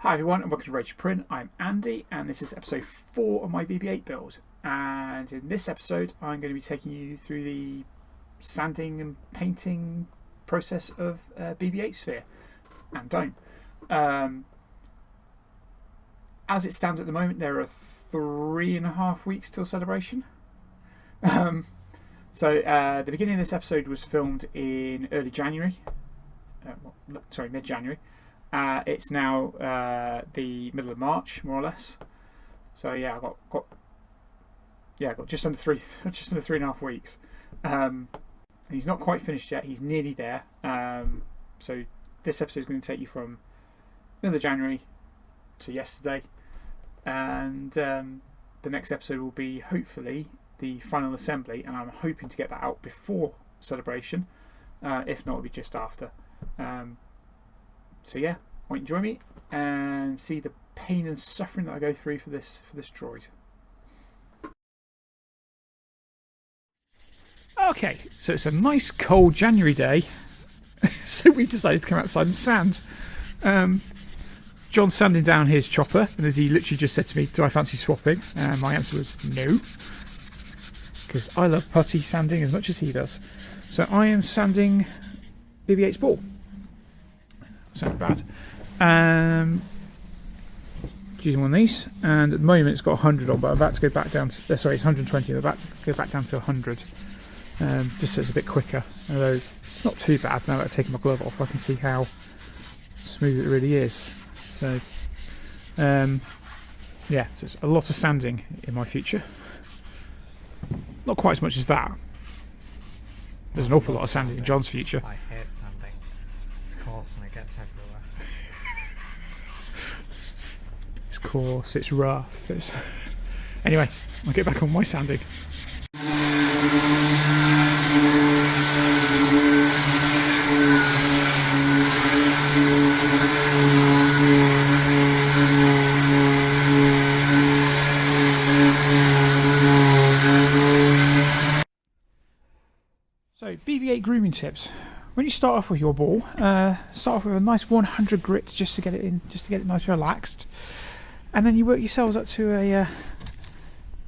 Hi everyone and welcome to Rage Print. I'm Andy and this is episode 4 of my BB8 build, and in this episode I'm going to be taking you through the sanding and painting process of BB8 Sphere and Dome. As it stands at the moment, there are 3.5 weeks till celebration. The beginning of this episode was filmed in early January, mid-January. It's now the middle of March, more or less. So yeah, I got just under 3.5 weeks. He's not quite finished yet. He's nearly there. So this episode is going to take you from middle of January to yesterday, and the next episode will be hopefully the final assembly, and I'm hoping to get that out before celebration. If not, it'll be just after. So yeah, why don't you join me and see the pain and suffering that I go through for this droid. Okay, so it's a nice cold January day, so we decided to come outside and sand. John's sanding down his chopper, and as he literally just said to me, do I fancy swapping? And my answer was no, because I love putty sanding as much as he does. So I am sanding BB8's ball. Sounds bad. Using one of these, and at the moment it's got 100 on, but I'm about to go back down to, sorry, it's 120, I'm about to go back down to 100, just so it's a bit quicker, although it's not too bad now that I've taken my glove off. I can see how smooth it really is. So yeah, so it's a lot of sanding in my future. Not quite as much as that. There's an awful lot of sanding in John's future. I hate sanding. It's coarse and it gets everywhere. It's coarse, it's rough. Anyway, I'll get back on my sanding. So, BB8 grooming tips. When you start off with your ball, start off with a nice 100 grit just to get it in, just to get it nice and relaxed, and then you work yourselves up to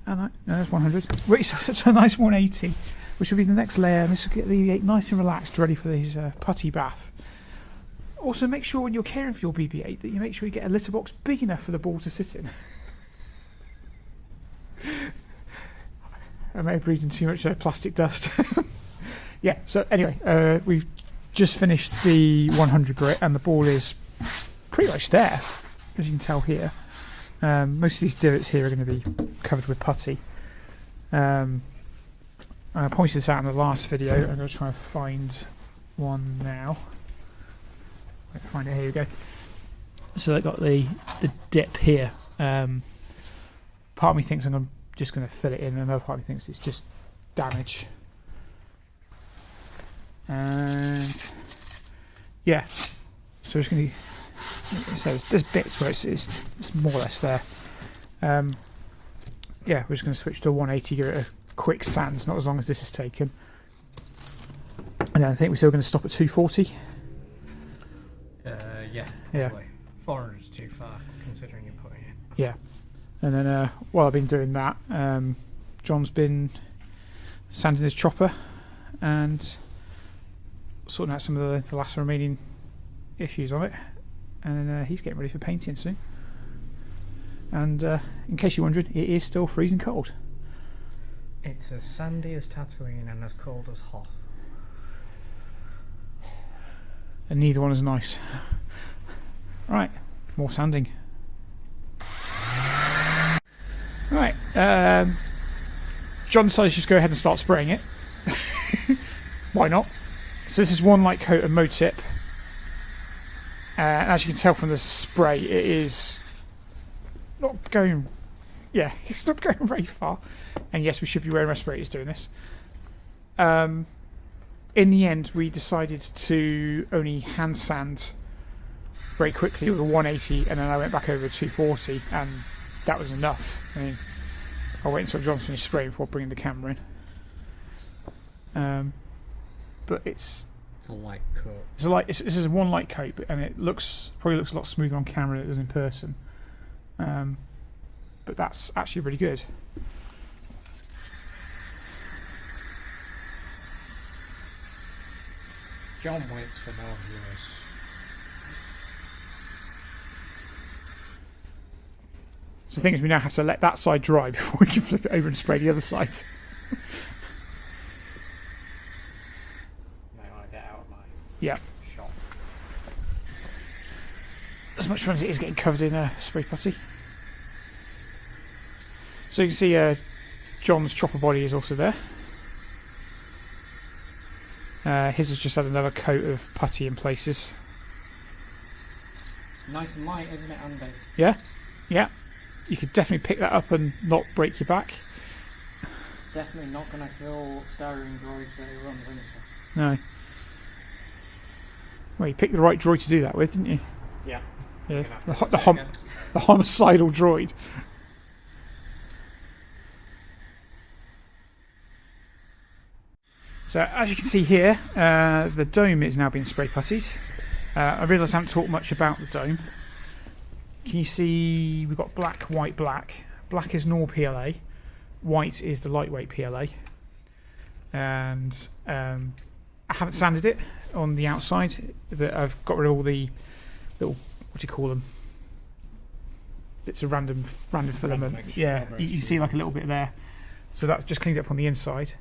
no, that's 100. Work yourselves up to a nice 180, which will be the next layer. And this will get the BB8 nice and relaxed, ready for his putty bath. Also, make sure when you're caring for your BB8 that you make sure you get a litter box big enough for the ball to sit in. I may have breathed in too much plastic dust. Yeah, so anyway, we've just finished the 100 grit and the ball is pretty much there, as you can tell here. Most of these divots here are going to be covered with putty. I pointed this out in the last video. I'm going to try and find one now. Find it, here we go. So I've got the dip here. Part of me thinks I'm just going to fill it in, and another part of me thinks it's just damage. And yeah, so it's going to be, so there's bits where it's more or less there. Yeah, we're just going to switch to 180, give it a quick sand, not as long as this is taken. And then I think we're still going to stop at 240. Yeah. 400 is too far considering you're putting it. Yeah, and then while I've been doing that, John's been sanding his chopper and sorting out some of the last remaining issues on it, and he's getting ready for painting soon. And in case you're wondering, it is still freezing cold. It's as sandy as Tatooine and as cold as Hoth. And neither one is nice. Right, more sanding. Right, John decided to just go ahead and start spraying it. Why not? So this is one light coat of Motip. As you can tell from the spray, it is not going. Yeah, it's not going very far. And yes, we should be wearing respirators doing this. In the end, we decided to only hand sand very quickly with a 180, and then I went back over a 240, and that was enough. I mean, I'll wait until John's finished spraying before bringing the camera in. But it's A light coat. It's a light. This is a one light coat, and it probably looks a lot smoother on camera than it does in person. But that's actually really good. John waits for no viewers. So the thing is, we now have to let that side dry before we can flip it over and spray the other side. Might want to get out of my Yeah. shop. As much fun as it is getting covered in spray putty. So you can see John's chopper body is also there. His has just had another coat of putty in places. It's nice and light, isn't it, Andy? Yeah, yeah. You could definitely pick that up and not break your back. Definitely not going to kill styrene droids that it runs into. No. Well, you picked the right droid to do that with, didn't you? Yeah. Yeah. The homicidal droid. So as you can see here, the dome is now being spray puttied. I realise I haven't talked much about the dome. Can you see we've got black, white, black. Black is normal PLA, white is the lightweight PLA. And I haven't sanded it on the outside, but I've got rid of all the little, what do you call them? It's a random filament. Yeah, you see like a little bit there. So that's just cleaned up on the inside.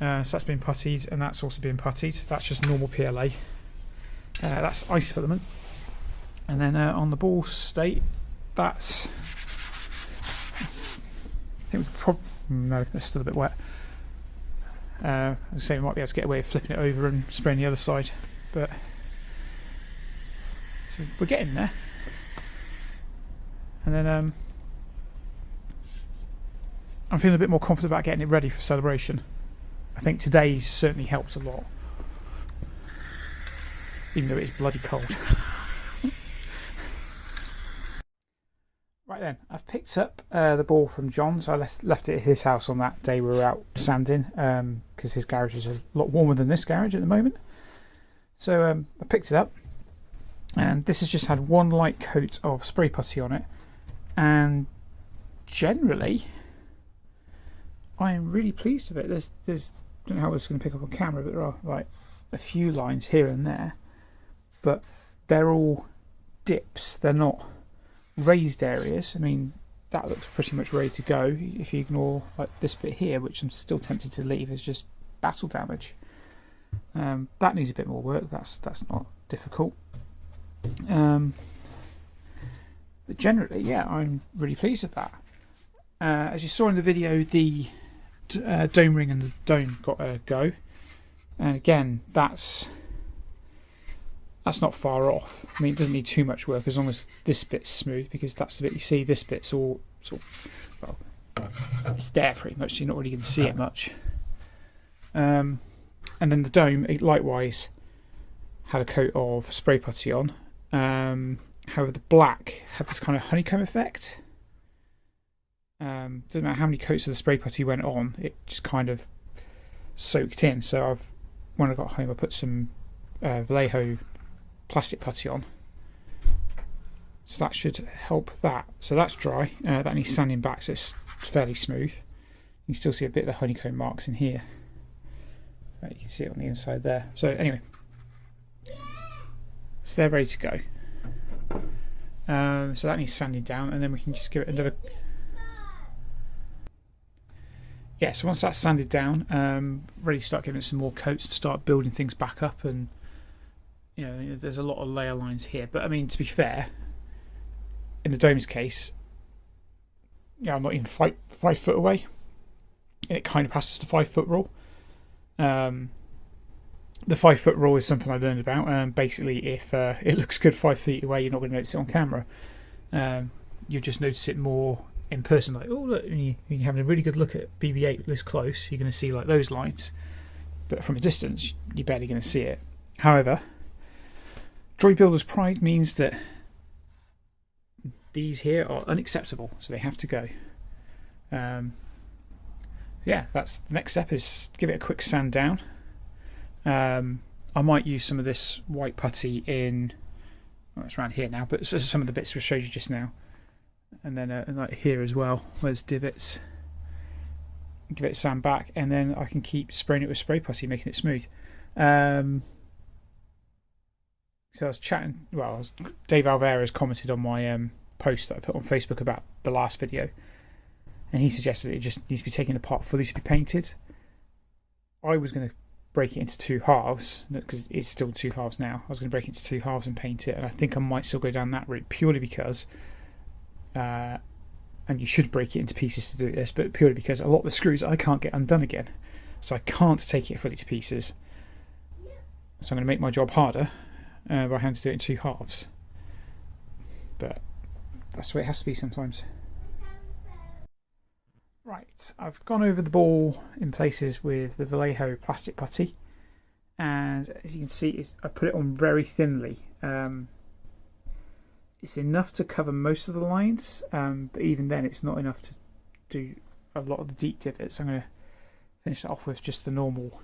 So that's been puttied, and that's also been puttied. That's just normal PLA. That's ice filament. And then on the ball state, that's... I think we probably... No, it's still a bit wet. I was saying we might be able to get away with flipping it over and spraying the other side. But... So we're getting there. And then I'm feeling a bit more confident about getting it ready for celebration. I think today certainly helps a lot. Even though it's bloody cold. Right then, I've picked up the ball from John, so I left it at his house on that day we were out sanding, because his garage is a lot warmer than this garage at the moment. So I picked it up, and this has just had one light coat of spray putty on it, and generally I'm really pleased with it. There's I don't know how it's going to pick up on camera, but there are like a few lines here and there, but they're all dips, they're not raised areas. I mean, that looks pretty much ready to go. If you ignore like this bit here, which I'm still tempted to leave, is just battle damage. That needs a bit more work. That's not difficult. But generally, yeah, I'm really pleased with that. As you saw in the video, the dome ring and the dome got a go, and again, that's not far off. I mean, it doesn't need too much work as long as this bit's smooth, because that's the bit you see. This bit's all sort of, well, it's there pretty much, so you're not really going to see it much. And then the dome, it likewise had a coat of spray putty on. However, the black had this kind of honeycomb effect. Doesn't matter how many coats of the spray putty went on, it just kind of soaked in. So when I got home, I put some Vallejo plastic putty on, so that should help that. So that's dry. That needs sanding back, so it's fairly smooth. You can still see a bit of the honeycomb marks in here. You can see it on the inside there. So anyway, so they're ready to go. So that needs sanding down, and then we can just give it another. Yeah, so once that's sanded down, ready to start giving it some more coats and start building things back up. And you know, there's a lot of layer lines here, but I mean, to be fair, in the dome's case, yeah, I'm not even 5 foot away, and it kind of passes the 5 foot rule. The 5 foot rule is something I learned about. Basically, if it looks good 5 feet away, you're not going to notice it on camera. You'll just notice it more in person. Like, oh look, when you're having a really good look at BB8 this close, you're going to see like those lines. But from a distance, you're barely going to see it. However, Droid Builder's pride means that these here are unacceptable, so they have to go. Yeah, that's the next step, is give it a quick sand down. I might use some of this white putty in, well, it's around here now, but some of the bits we showed you just now, and then like here as well, where's divots. Give it sand back, and then I can keep spraying it with spray putty, making it smooth. So I was chatting. Well, Dave Alvera's commented on my post that I put on Facebook about the last video, and he suggested it just needs to be taken apart fully to be painted. I was going to break it into 2 halves, because it's still 2 halves now. I was going to break it into 2 halves and paint it, and I think I might still go down that route purely because, and you should break it into pieces to do this, but purely because a lot of the screws I can't get undone again, so I can't take it fully to pieces. So I'm going to make my job harder by having to do it in 2 halves. But that's the way it has to be sometimes. Right, I've gone over the ball in places with the Vallejo plastic putty, and as you can see, I put it on very thinly. It's enough to cover most of the lines, but even then it's not enough to do a lot of the deep divots. I'm going to finish that off with just the normal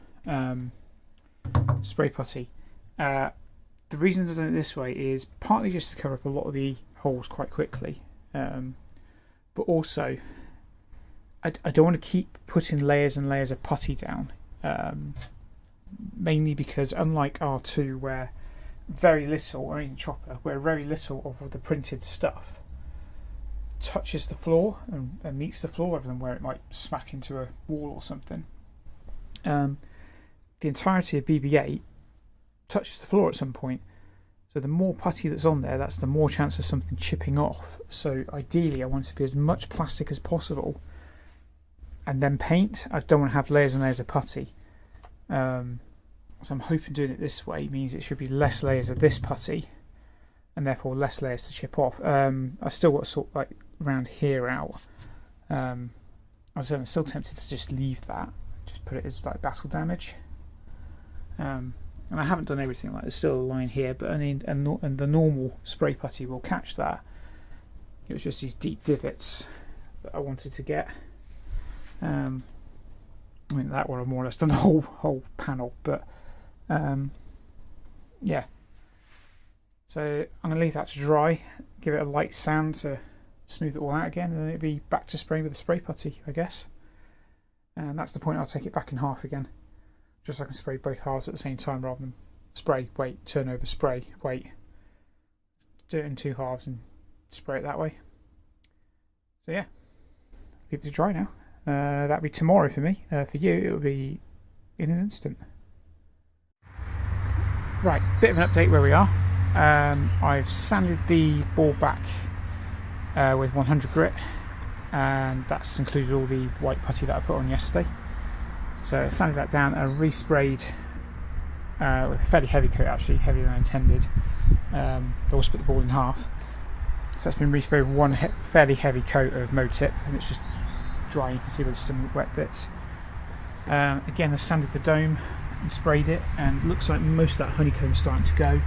spray putty. The reason I've done it this way is partly just to cover up a lot of the holes quite quickly, but also I don't want to keep putting layers and layers of putty down, mainly because unlike R2 where very little, or even Chopper, where very little of the printed stuff touches the floor and meets the floor rather than where it might smack into a wall or something, the entirety of BB8 touches the floor at some point. So the more putty that's on there, that's the more chance of something chipping off. So ideally I want it to be as much plastic as possible and then paint. I don't want to have layers and layers of putty. So I'm hoping doing it this way means it should be less layers of this putty and therefore less layers to chip off. I still got to sort like around here out. I'm still tempted to just leave that, just put it as like battle damage. And I haven't done everything, like there's still a line here, but and the normal spray putty will catch that. It was just these deep divots that I wanted to get. I mean that one I've more or less done the whole panel, but yeah. So I'm going to leave that to dry, give it a light sand to smooth it all out again, and then it'll be back to spraying with the spray putty, I guess. And that's the point. I'll take it back in half again, just so I can spray both halves at the same time rather than spray, wait, turn over, spray, wait. Do it in 2 halves and spray it that way. So yeah, leave it to dry now. That'll be tomorrow for me. For you, it'll be in an instant. Right, bit of an update where we are. I've sanded the ball back with 100 grit, and that's included all the white putty that I put on yesterday. So I sanded that down and resprayed with a fairly heavy coat, actually heavier than I intended. I also split the ball in half. So that's been resprayed with one fairly heavy coat of Motip, and it's just dry. You can see there's some wet bits. Again, I've sanded the dome and sprayed it, and it looks like most of that honeycomb's starting to go.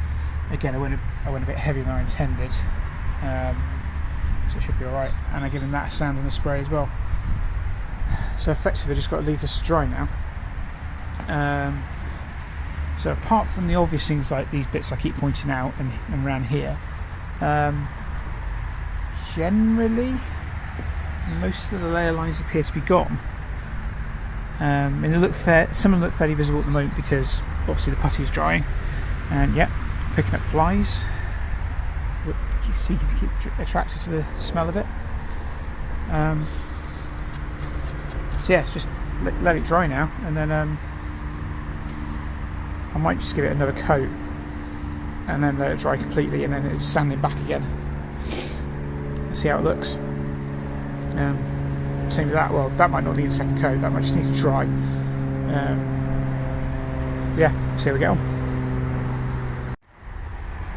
Again, I went a bit heavier than I intended, so it should be alright. And I've given that a sand and a spray as well. So effectively, I just got to leave this to dry now. So apart from the obvious things like these bits I keep pointing out and around here, generally most of the layer lines appear to be gone. And they look some of them look fairly visible at the moment because obviously the putty is drying, and yeah, picking up flies. You see, you keep attracted to the smell of it. So yeah, just let it dry now, and then I might just give it another coat and then let it dry completely, and then it's sanding back again. See how it looks. Same with that. Well, that might not need a second coat. That might just need to dry. Yeah, see how we get on.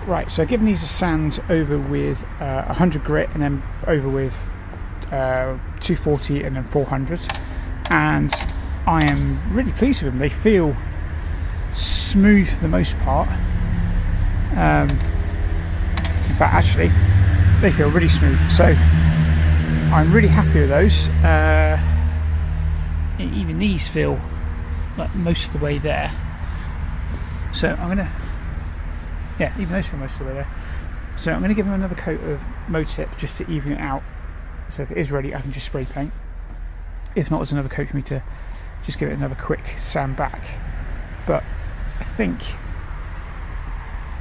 Right, so giving these a sand over with 100 grit, and then over with 240 and then 400, and I am really pleased with them. They feel smooth for the most part. In fact, actually, they feel really smooth. So I'm really happy with those. Even these feel like most of the way there. So I'm going to, yeah, even those film are still there. So I'm going to give them another coat of Motip just to even it out. So if it is ready, I can just spray paint. If not, there's another coat for me to just give it another quick sand back. But I think,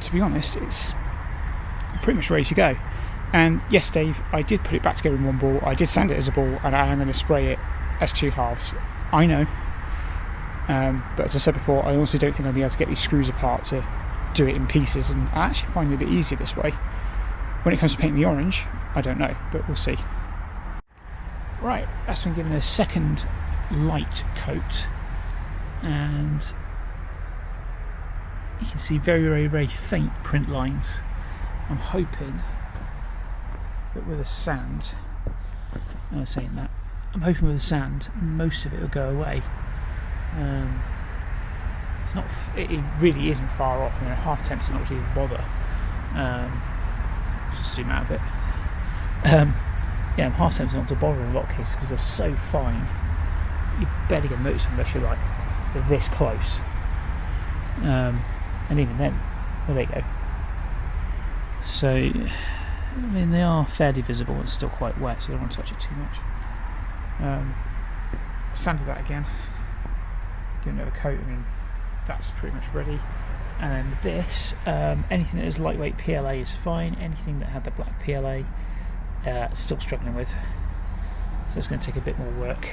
to be honest, it's pretty much ready to go. And yes, Dave, I did put it back together in one ball. I did sand it as a ball, and I am going to spray it as 2 halves. I know. But as I said before, I also don't think I'll be able to get these screws apart to do it in pieces, and I actually find it a bit easier this way. When it comes to painting the orange, I don't know, but we'll see. Right, that's been given a second light coat, and you can see very, very, very faint print lines. I'm hoping that with the sand, I was saying that, I'm hoping with the sand most of it will go away. It's not. It really isn't far off. I mean, half tempted not to even bother. Just zoom out a bit. Yeah, I'm half tempted not to bother in a lot of cases because they're so fine. You barely get notice them unless you're like this close. And even then, well, there you go. So, I mean, they are fairly visible and still quite wet, so I don't want to touch it too much. Sanded that again. Give another coat. I mean, that's pretty much ready. And then this, anything that is lightweight PLA is fine. Anything that had the black PLA, still struggling with. So it's going to take a bit more work.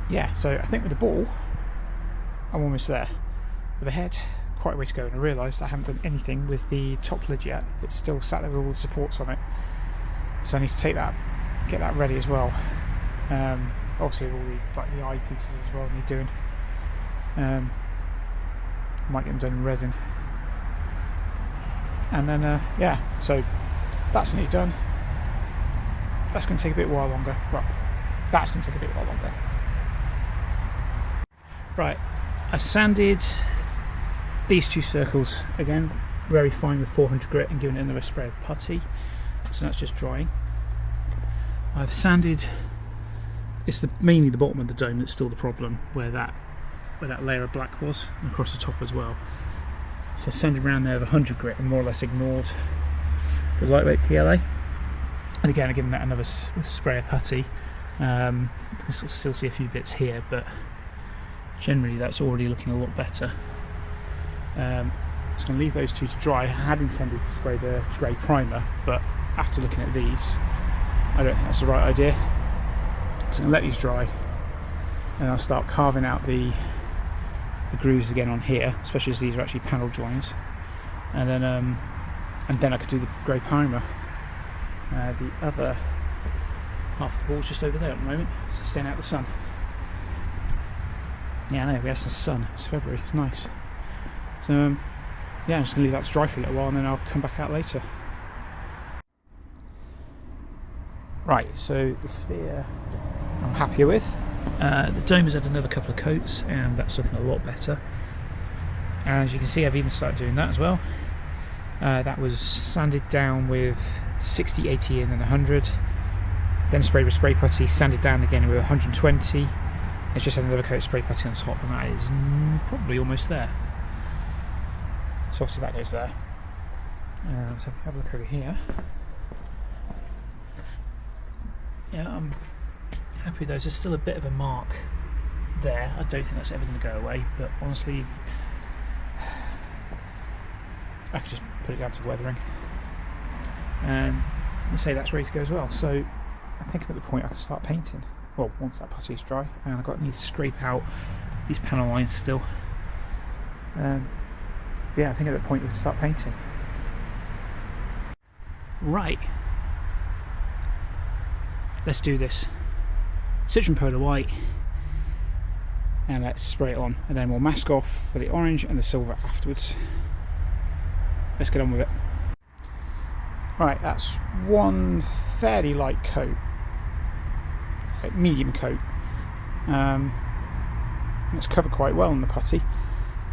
Yeah, so I think with the ball, I'm almost there. With the head, quite a way to go. And I realised I haven't done anything with the top lid yet. It's still sat there with all the supports on it. So I need to take that, get that ready as well. Obviously all the eye pieces as well need doing. Might get them done in resin. And then yeah, so that's nearly done. That's going to take a bit while longer. Well, that's going to take a bit while longer. Right, I sanded these 2 circles again, very fine with 400 grit, and given it another spray of putty. So that's just drying. I've sanded. It's mainly the bottom of the dome that's still the problem, where that layer of black was, and across the top as well. So I sanded around there with 100 grit and more or less ignored the lightweight PLA. And again, I've given that another spray of putty. You can still see a few bits here, but generally that's already looking a lot better. So I'm going to leave those 2 to dry. I had intended to spray the grey primer, but after looking at these, I don't think that's the right idea. So I'm going to let these dry, and I'll start carving out the grooves again on here, especially as these are actually panel joins, and then I could do the grey primer. The other half of the ball's just over there at the moment, so staying out of the sun. Yeah, I know, we have some sun. It's February, it's nice. So yeah, I'm just going to leave that to dry for a little while, and then I'll come back out later. Right, so the sphere I'm happier with. The dome has had another couple of coats, and that's looking a lot better. And as you can see, I've even started doing that as well. That was sanded down with 60, 80 and then 100. Then sprayed with spray putty, sanded down again with 120. It's just had another coat of spray putty on top, and that is probably almost there. So obviously that goes there. So have a look over here. Yeah, I'm happy with those. There's still a bit of a mark there. I don't think that's ever going to go away, but honestly, I could just put it down to weathering. And let's say that's ready to go as well. So I think I'm at the point I can start painting. Well, once that putty is dry, and I need to scrape out these panel lines still. Yeah, I think at that point we can start painting. Right. Let's do this. Citron Polar White, and let's spray it on, and then we'll mask off for the orange and the silver afterwards. Let's get on with it. Right, that's one fairly light coat, like medium coat. It's covered quite well in the putty.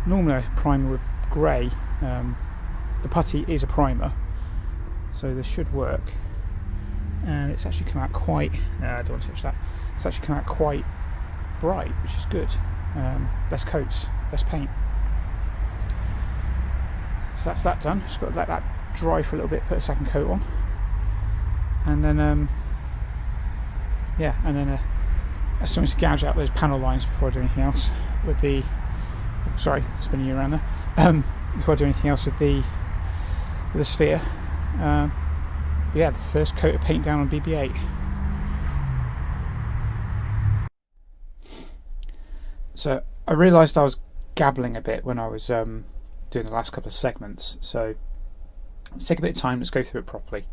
Normally I primer with grey. The putty is a primer, so this should work. And it's actually come out quite, I don't want to touch that, it's actually come out quite bright, which is good. less coats, less paint. So that's that done. Just got to let that dry for a little bit, put a second coat on, and then yeah, and then I still need to gouge out those panel lines before I do anything else with the, sorry, spinning you around there, before I do anything else with the sphere. Yeah, the first coat of paint down on BB8. So I realised I was gabbling a bit when I was doing the last couple of segments, so let's take a bit of time, let's go through it properly.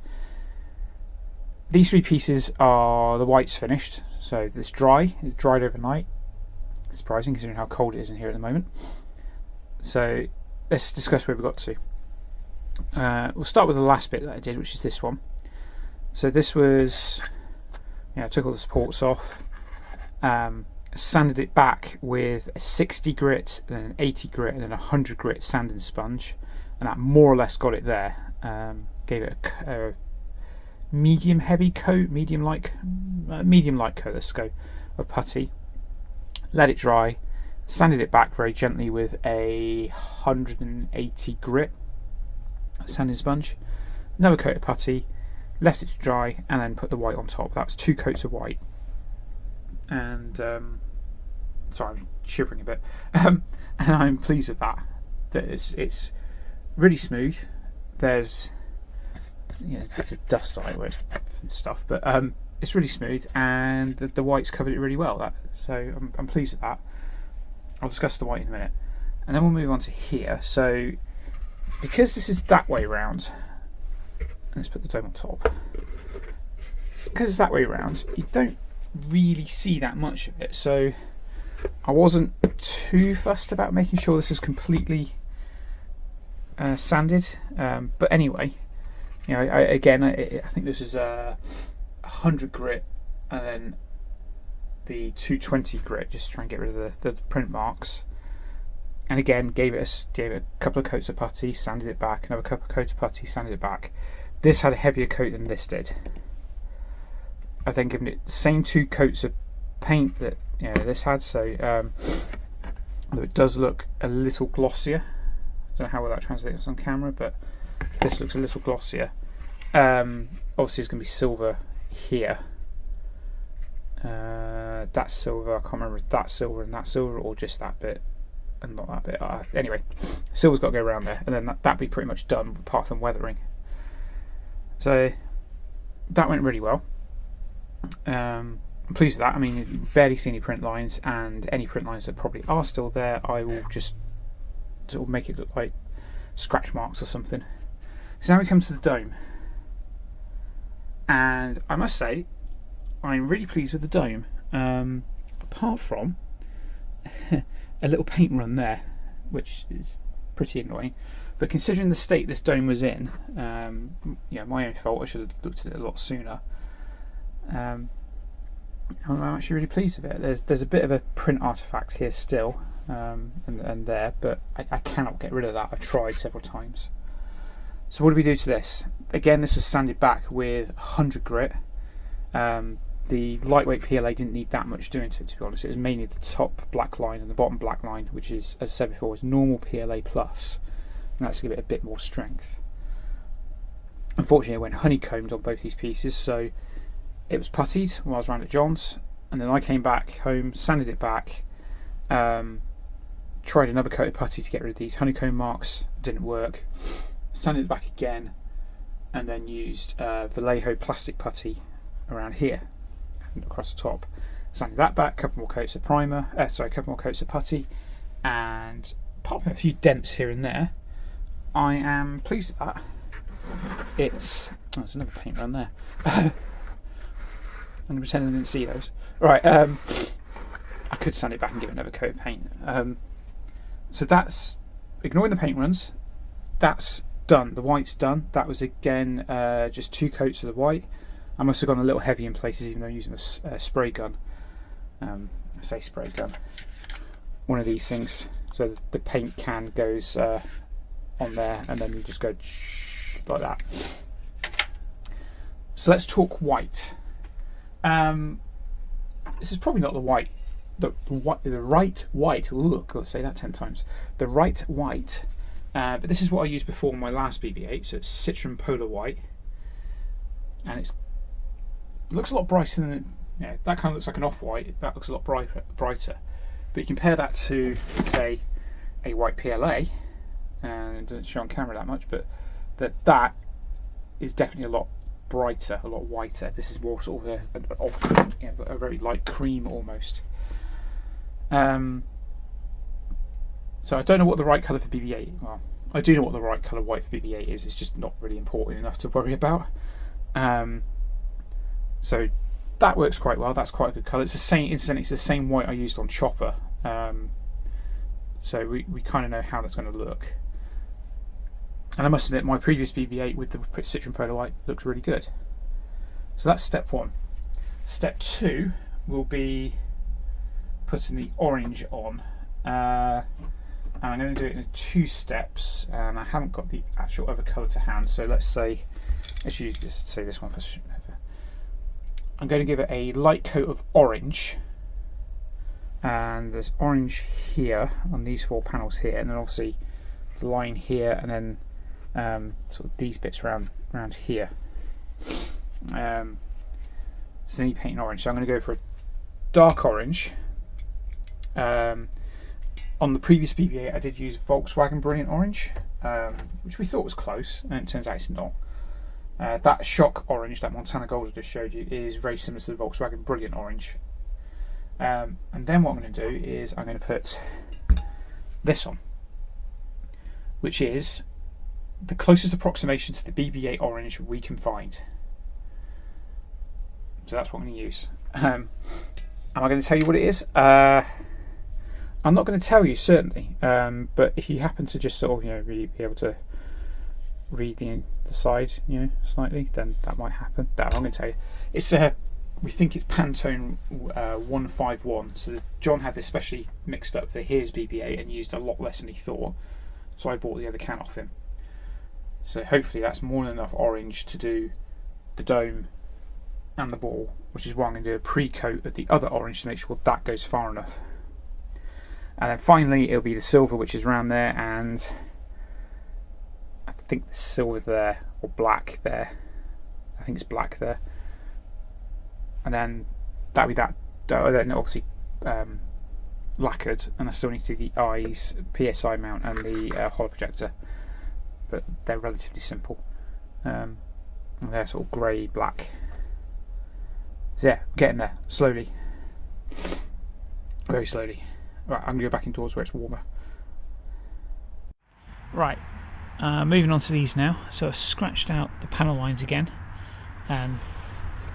These three pieces are the whites finished, so it's dry, it's dried overnight. Surprising considering how cold it is in here at the moment. So let's discuss where we got to. We'll start with the last bit that I did, which is this one. So this was, I took all the supports off, sanded it back with a 60 grit, then an 80 grit, and then a 100 grit sanding sponge, and that more or less got it there. Gave it a medium heavy coat, medium light coat, let's go, of putty. Let it dry, sanded it back very gently with a 180 grit sanding sponge, another coat of putty, left it to dry, and then put the white on top. That's 2 coats of white. And sorry, I'm shivering a bit. And I'm pleased with that. It's really smooth. There's bits of dust on it and stuff, but it's really smooth, and the white's covered it really well. So I'm pleased with that. I'll discuss the white in a minute, and then we'll move on to here. So because this is that way round, let's put the dome on top. Because it's that way round, you don't really see that much of it, so I wasn't too fussed about making sure this is completely sanded. But anyway, I think this is a 100 grit and then the 220 grit, just to try and get rid of the print marks. And again, gave it a couple of coats of putty, sanded it back, another couple of coats of putty, sanded it back. This had a heavier coat than this did. I've then given it the same 2 coats of paint that this had, so it does look a little glossier. I don't know how well that translates on camera, but this looks a little glossier. Obviously, it's going to be silver here. That's silver. I can't remember if that's silver and that's silver, or just that bit and not that bit. Anyway, silver's got to go around there, and then that'd be pretty much done, apart from weathering. So that went really well. I'm pleased with that. I mean, you barely see any print lines, and any print lines that probably are still there, I will just sort of make it look like scratch marks or something. So now we come to the dome, and I must say I'm really pleased with the dome, apart from a little paint run there, which is pretty annoying. But considering the state this dome was in, my own fault, I should have looked at it a lot sooner. I'm actually really pleased with it. There's a bit of a print artifact here still, and there, but I cannot get rid of that. I've tried several times. So what do we do to this? Again, this was sanded back with 100 grit. The lightweight PLA didn't need that much doing to it, to be honest. It was mainly the top black line and the bottom black line, which is, as I said before, is normal PLA plus, and that's to give it a bit more strength. Unfortunately, I went honeycombed on both these pieces, so it was puttied while I was around at John's, and then I came back home, sanded it back, tried another coat of putty to get rid of these honeycomb marks, didn't work, sanded it back again, and then used Vallejo plastic putty around here and across the top. Sanded that back, a couple more coats of a couple more coats of putty, and apart from a few dents here and there, I am pleased with that. There's another paint run there. I'm going to pretend I didn't see those. Right, I could sand it back and give it another coat of paint. So that's, ignoring the paint runs, that's done. The white's done. That was again just 2 coats of the white. I must have gone a little heavy in places, even though I'm using a spray gun. I say spray gun. One of these things. So the paint can goes on there, and then you just go like that. So let's talk white. This is probably not the white the right white. Ooh, I've got to say that 10 times. The right white. But this is what I used before my last BB8. So it's Citron Polar White, and it looks a lot brighter than that. Kind of looks like an off-white. That looks a lot brighter. But you compare that to, say, a white PLA, and it doesn't show on camera that much, but that is definitely a lot brighter, a lot whiter. This is more sort of a very light cream almost. So I don't know what the right colour for BB8. Well, I do know what the right colour white for BB8 is. It's just not really important enough to worry about. So that works quite well. That's quite a good colour. It's the same. Incidentally, it's the same white I used on Chopper. So we kind of know how that's going to look. And I must admit, my previous BB8 with the Citron Polar White looks really good. So that's step 1. Step 2 will be putting the orange on. And I'm going to do it in 2 steps, and I haven't got the actual other colour to hand, so let's say, just say this one first. I'm going to give it a light coat of orange, and there's orange here on these 4 panels here, and then obviously the line here, and then sort of these bits around here. So then you paint in orange, so I'm going to go for a dark orange. On the previous BB8 I did use Volkswagen Brilliant Orange, which we thought was close, and it turns out it's not. That Shock Orange, that Montana Gold I just showed you, is very similar to the Volkswagen Brilliant Orange. And then what I'm going to do is I'm going to put this on, which is the closest approximation to the BB8 orange we can find. So that's what I'm going to use. Am I going to tell you what it is? I'm not going to tell you, certainly, but if you happen to just sort of, be able to read the side, slightly, then that might happen. No, I'm going to tell you. It's we think it's Pantone 151. So John had this specially mixed up for his BB8 and used a lot less than he thought. So I bought the other can off him. So hopefully that's more than enough orange to do the dome and the ball, which is why I'm going to do a pre-coat of the other orange to make sure that goes far enough. And then finally it'll be the silver, which is around there, and I think the silver there, or black there. I think it's black there. And then that'll be that. Then obviously lacquered, and I still need to do the eyes, PSI mount, and the holo projector. But they're relatively simple. And they're sort of grey black. So yeah, getting there slowly, very slowly. Right, I'm going to go back indoors where it's warmer. Right, moving on to these now. So I've scratched out the panel lines again, and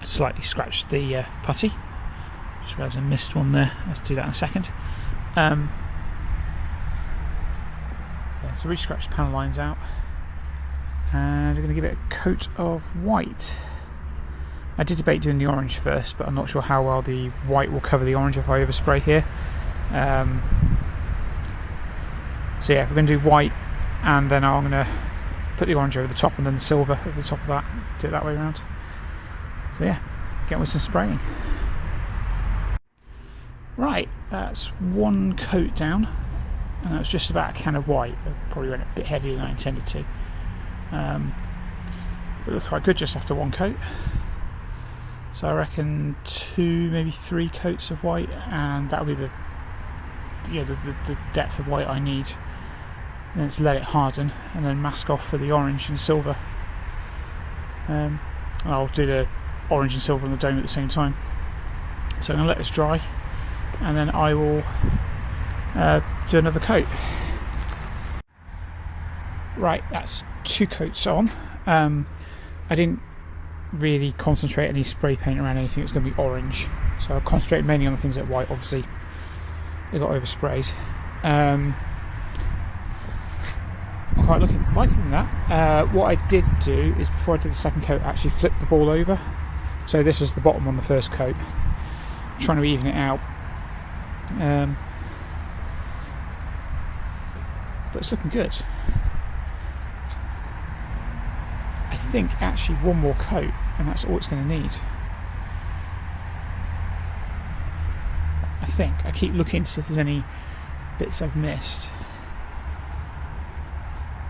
slightly scratched the putty. Just realised I missed one there. I'll do that in a second. Yeah, so we scratched the panel lines out, and we're going to give it a coat of white. I did debate doing the orange first, but I'm not sure how well the white will cover the orange if I overspray here. So yeah, we're going to do white, and then I'm going to put the orange over the top, and then the silver over the top of that. Do it that way around. So yeah, get with some spraying. Right, that's one coat down, and that was just about a can of white. It probably went a bit heavier than I intended to. But it looked quite good just after one coat. So I reckon 2, maybe 3 coats of white, and that'll be the depth of white I need. And then just let it harden, and then mask off for the orange and silver. I'll do the orange and silver on the dome at the same time. So I'm going to let this dry, and then I will do another coat. Right, that's 2 coats on. I didn't really concentrate any spray paint around anything that's going to be orange, so I concentrated mainly on the things that are white. Obviously they got oversprayed. I'm quite liking that. What I did do is, before I did the second coat, I actually flipped the ball over. So this was the bottom on the first coat, trying to even it out. But it's looking good. I think actually one more coat, and that's all it's going to need. I think. I keep looking to see if there's any bits I've missed,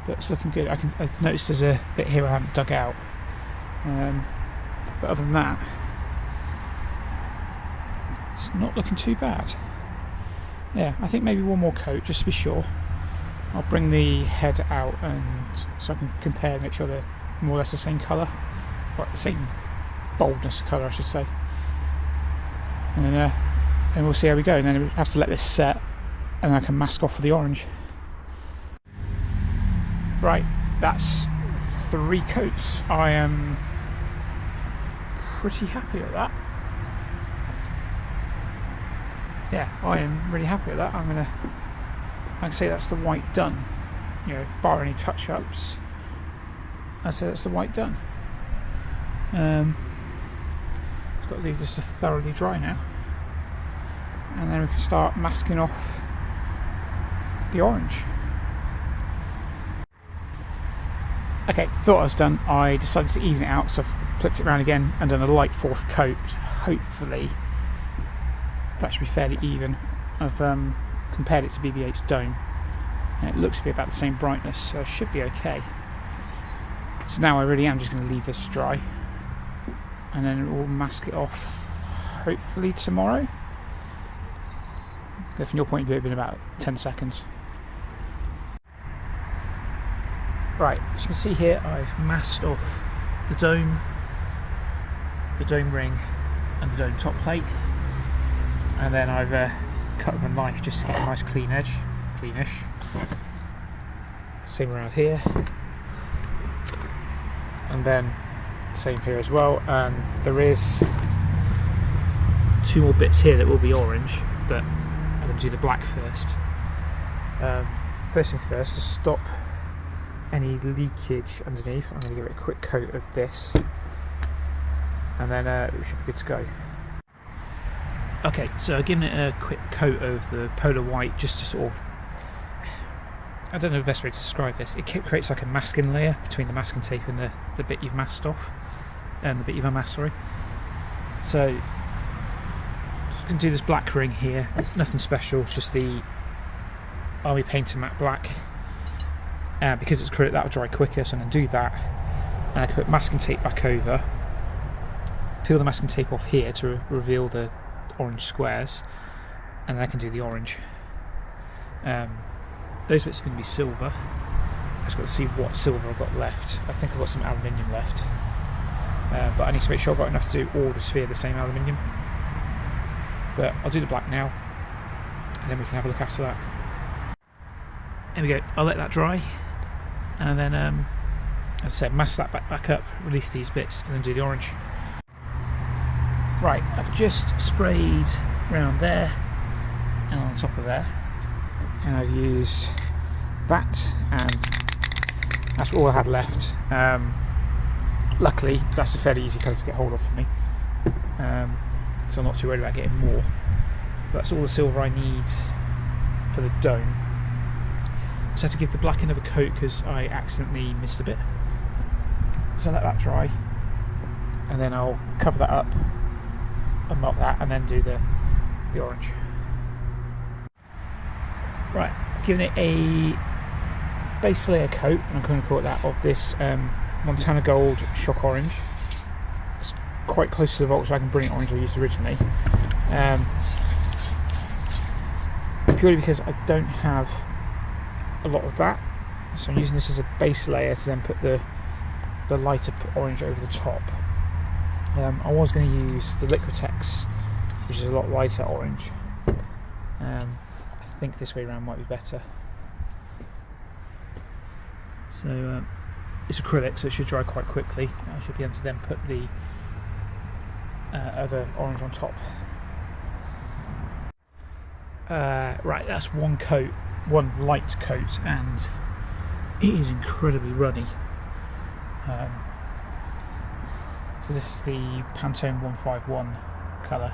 but it's looking good. I've noticed there's a bit here I haven't dug out, but other than that, it's not looking too bad. Yeah, I think maybe one more coat just to be sure. I'll bring the head out and so I can compare, make sure they're more or less the same colour, or the same boldness of colour I should say, and then we'll see how we go, and then we'll have to let this set and I can mask off for the orange. Right, that's 3 coats. I am pretty happy with that. Yeah, I am really happy with that. I can say that's the white done. You know, bar any touch-ups, I'd say that's the white done. Just got to leave this to thoroughly dry now, and then we can start masking off the orange. Okay, thought I was done. I decided to even it out, so I've flipped it around again and done a light 4th coat. Hopefully that should be fairly even. I've compared it to BB8's dome, and it looks to be about the same brightness, so it should be okay. So now I really am just going to leave this dry, and then we'll mask it off hopefully tomorrow. So from your point of view, it's been about 10 seconds. Right, as you can see here, I've masked off the dome ring and the dome top plate, and then I've cut with a knife just to get a nice clean edge, cleanish. Same around here, and then same here as well. And there is 2 more bits here that will be orange, but I'm going to do the black first. First things first, to stop any leakage underneath, I'm going to give it a quick coat of this, and then we should be good to go. Okay, so I've given it a quick coat of the polar white just to sort of, I don't know the best way to describe this, it creates like a masking layer between the masking tape and the bit you've masked off, and the bit you've unmasked, sorry. So just going to do this black ring here, nothing special, it's just the Army Painter matte black. Because it's acrylic, that'll dry quicker, so I'm going to do that, and I can put masking tape back over, peel the masking tape off here to reveal the orange squares, and then I can do the orange. Those bits are going to be silver. I've just got to see what silver I've got left. I think I've got some aluminium left, but I need to make sure I've got enough to do all the sphere the same aluminium. But I'll do the black now, and then we can have a look after that. There we go, I'll let that dry, and then as I said, mask that back up, release these bits, and then do the orange. Right, I've just sprayed around there and on top of there, and I've used that, and that's all I had left. Luckily that's a fairly easy colour to get hold of for me, so I'm not too worried about getting more. But that's all the silver I need for the dome. So I had to give the black another coat because I accidentally missed a bit. So let that dry, and then I'll cover that up, unmark that, and then do the orange. Right, I've given it a base layer coat, and I'm going to call it that, of this Montana Gold Shock Orange. It's quite close to the Volkswagen Brilliant Orange I used originally, purely because I don't have a lot of that, so I'm using this as a base layer to then put the lighter orange over the top. I was going to use the Liquitex, which is a lot lighter orange. I think this way around might be better. So it's acrylic, so it should dry quite quickly. I should be able to then put the other orange on top. Right, that's one coat, one light coat, and it is incredibly runny. So this is the Pantone 151 colour.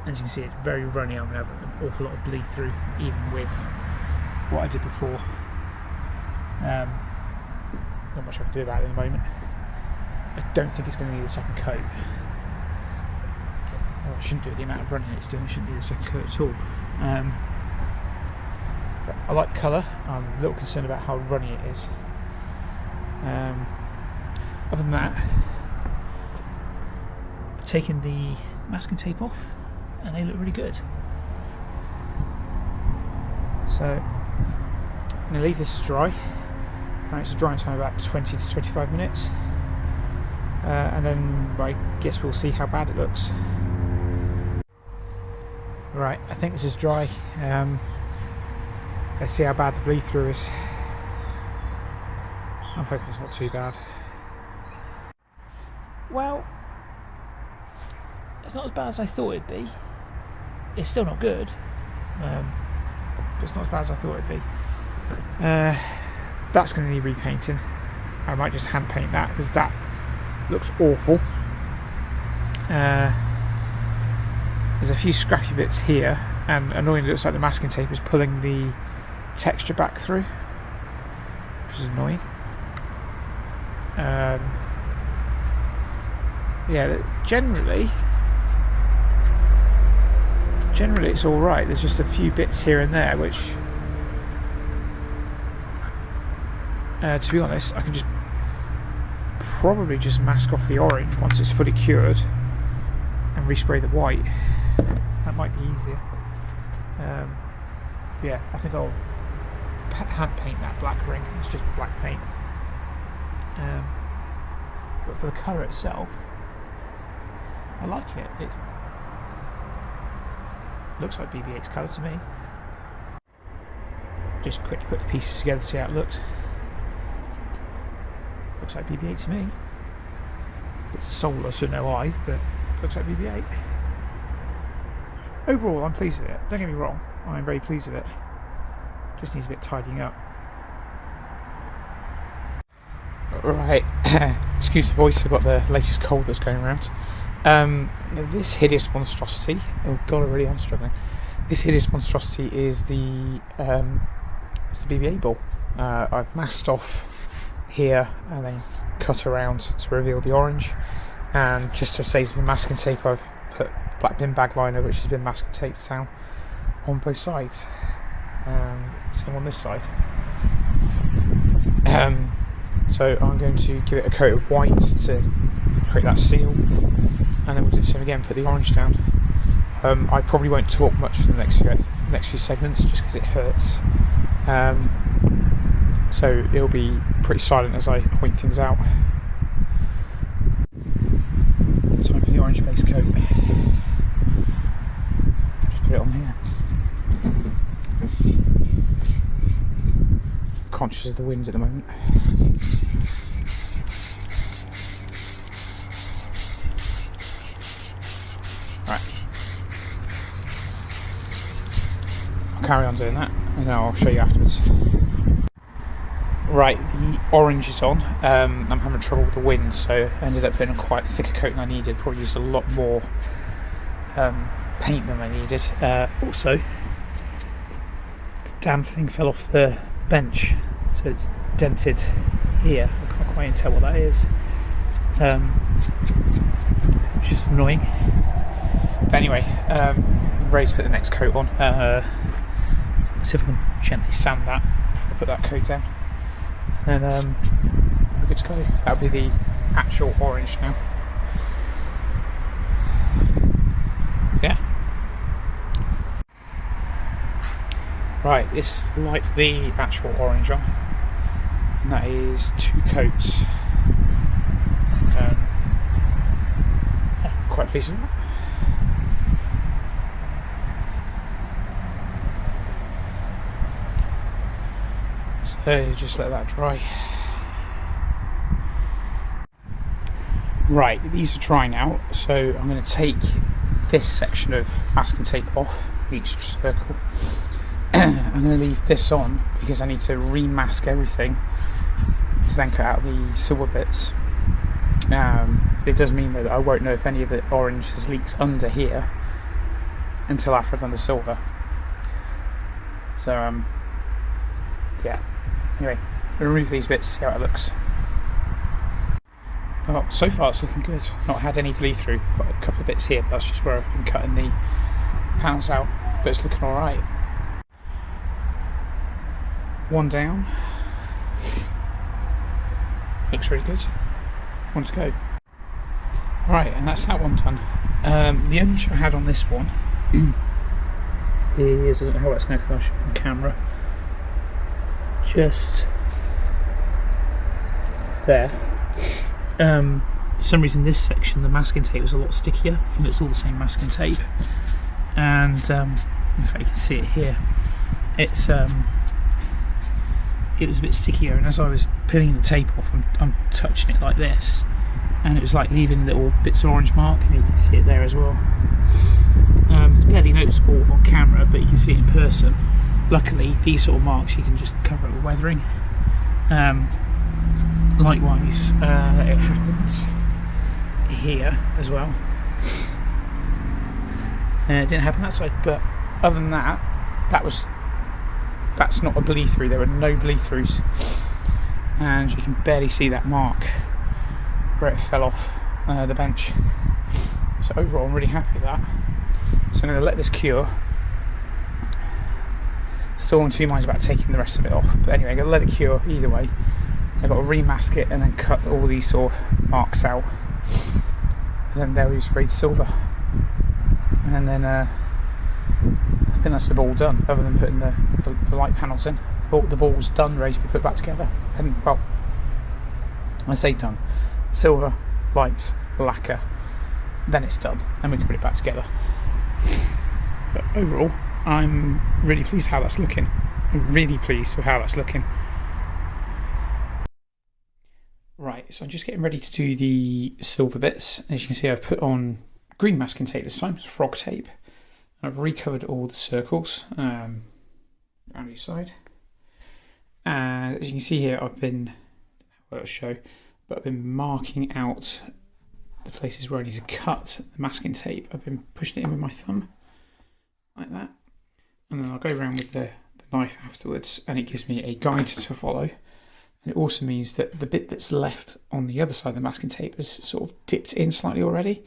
As you can see, it's very runny. I'm going to have an awful lot of bleed through, even with what I did before. Not much I can do about it at the moment. I don't think it's going to need a second coat. it shouldn't do with the amount of running it's doing. It shouldn't need a second coat at all. But I like colour. I'm a little concerned about how runny it is. Other than that, I've taken the masking tape off and they look really good. So I'm going to leave this to dry. It's a drying time of about 20 to 25 minutes. And then I guess we'll see how bad it looks. Right, I think this is dry. Let's see how bad the bleed through is. I'm hoping it's not too bad. Well, it's not as bad as I thought it'd be. It's still not good, but it's not as bad as I thought it'd be. That's going to need repainting. I might just hand paint that because that looks awful. There's a few scrappy bits here, and annoyingly it looks like the masking tape is pulling the texture back through, which is annoying. Yeah, generally it's alright. There's just a few bits here and there which, to be honest, I can probably just mask off the orange once it's fully cured and respray the white. That might be easier. Yeah, I think I'll hand paint that black ring. It's just black paint. But for the colour itself, I like it. It looks like BB8's colour to me. Just quickly put the pieces together to see how it looks. Looks like BB8 to me. It's soulless with no eye, but looks like BB8. Overall, I'm pleased with it. Don't get me wrong, I'm very pleased with it. Just needs a bit tidying up. Right, excuse the voice, I've got the latest cold that's going around. This hideous monstrosity, oh god, I really am struggling. This hideous monstrosity is the BB8 ball. I've masked off here and then cut around to reveal the orange, and just to save the masking tape I've put black bin bag liner which has been masking taped down on both sides, same on this side. So I'm going to give it a coat of white to create that seal, and then we'll do the same again, put the orange down. I probably won't talk much for the next few segments just because it hurts. So it'll be pretty silent as I point things out. Time for the orange base coat. Just put it on here. Conscious of the wind at the moment. Right. I'll carry on doing that and then I'll show you afterwards. Right, the orange is on. I'm having trouble with the wind, so I ended up putting on quite a thicker coat than I needed. Probably used a lot more paint than I needed. Also, the damn thing fell off the bench, so it's dented here. I can't quite tell what that is, which is annoying. But anyway, I'm ready to put the next coat on. See if I can gently sand that before I put that coat down. And we're good to go. That'll be the actual orange now. Yeah. Right, this is like the actual orange on, and that is 2 coats. Yeah, quite pleased with that. So just let that dry. Right, these are dry now, so I'm going to take this section of masking tape off each circle. I'm going to leave this on because I need to remask everything to then cut out the silver bits. It does mean that I won't know if any of the orange has leaked under here until after I've done the silver. So yeah. Anyway, we'll remove these bits, see how it looks. Well, so far it's looking good. Not had any bleed through. Got a couple of bits here, but that's just where I've been cutting the panels out. But it's looking alright. One down. Looks really good. One to go. Right, and that's that one done. The only issue I had on this one is, I don't know how it's going to come up on camera. Just there. For some reason this section, the masking tape was a lot stickier. I think it's all the same masking tape. And in fact you can see it here. It was a bit stickier, and as I was peeling the tape off, I'm touching it like this, and it was like leaving little bits of orange mark, and you can see it there as well. It's barely noticeable on camera, but you can see it in person. Luckily, these sort of marks you can just cover it with weathering. Likewise, it happened here as well. It didn't happen that side, but other than that, that's not a bleed through. There were no bleed throughs, and you can barely see that mark where it fell off the bench. So overall, I'm really happy with that. So I'm going to let this cure. Still on two minds about taking the rest of it off, but anyway, I'm going to let it cure either way. I've got to remask it and then cut all these sort of marks out, and then there we sprayed silver, and then I think that's the ball done, other than putting the light panels in. The ball's done, ready to be put back together. And well, I say done. Silver, lights, lacquer, then it's done, and we can put it back together. But overall, I'm really pleased how that's looking. I'm really pleased with how that's looking. Right, so I'm just getting ready to do the silver bits. As you can see, I've put on green masking tape this time, it's frog tape. I've recovered all the circles around each side. As you can see here, I've been marking out the places where I need to cut the masking tape. I've been pushing it in with my thumb, like that. And then I'll go around with the knife afterwards, and it gives me a guide to follow. And it also means that the bit that's left on the other side of the masking tape is sort of dipped in slightly already.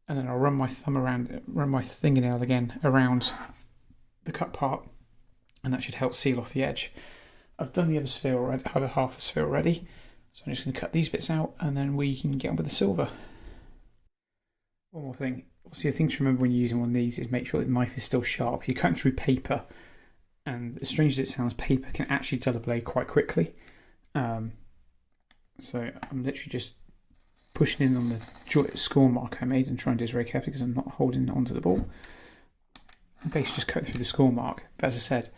And then I'll run my fingernail again around the cut part, and that should help seal off the edge. I've done the other sphere already, other half of the sphere already, so I'm just going to cut these bits out, and then we can get on with the silver. One more thing, obviously the thing to remember when you're using one of these is make sure that the knife is still sharp. You're cutting through paper, and as strange as it sounds, paper can actually dull a blade quite quickly. So I'm literally just pushing in on the score mark I made and trying to do this very carefully because I'm not holding onto the ball. I'm basically just cut through the score mark, but as I said,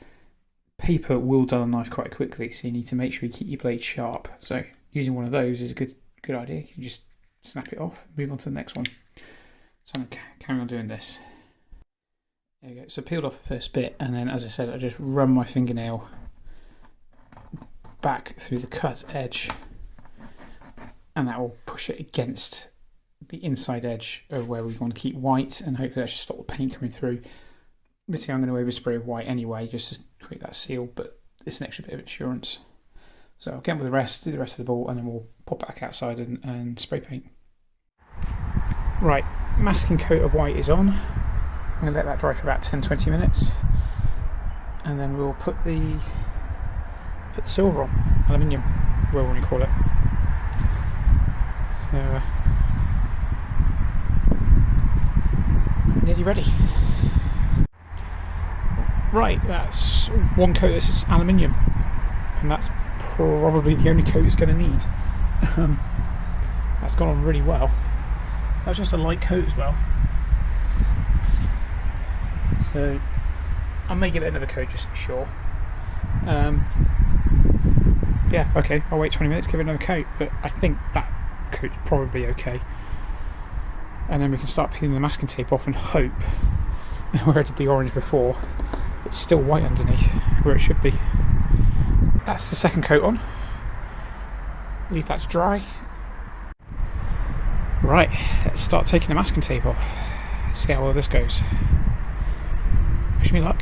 paper will dull a knife quite quickly, so you need to make sure you keep your blade sharp. So using one of those is a good idea. You can just snap it off and move on to the next one. So I'm going to carry on doing this. There you go. So peeled off the first bit, and then as I said, I just run my fingernail back through the cut edge, and that will push it against the inside edge of where we want to keep white, and hopefully that should stop the paint coming through. Obviously I'm going to overspray with white anyway just to create that seal, but it's an extra bit of insurance. So I'll get on with the rest, do the rest of the ball, and then we'll pop back outside and spray paint. Right, masking coat of white is on. I'm going to let that dry for about 10-20 minutes, and then we'll put the silver on, aluminium, whatever you call it. So nearly ready. Right, that's one coat that's aluminium, and that's probably the only coat it's going to need. That's gone on really well. That's just a light coat as well. So I may give it another coat just to be sure. Yeah, okay, I'll wait 20 minutes, give it another coat, but I think that coat's probably okay. And then we can start peeling the masking tape off and hope, where I did the orange before, it's still white underneath, where it should be. That's the second coat on. Leave that to dry. Right, let's start taking the masking tape off. See how well this goes. Wish me luck.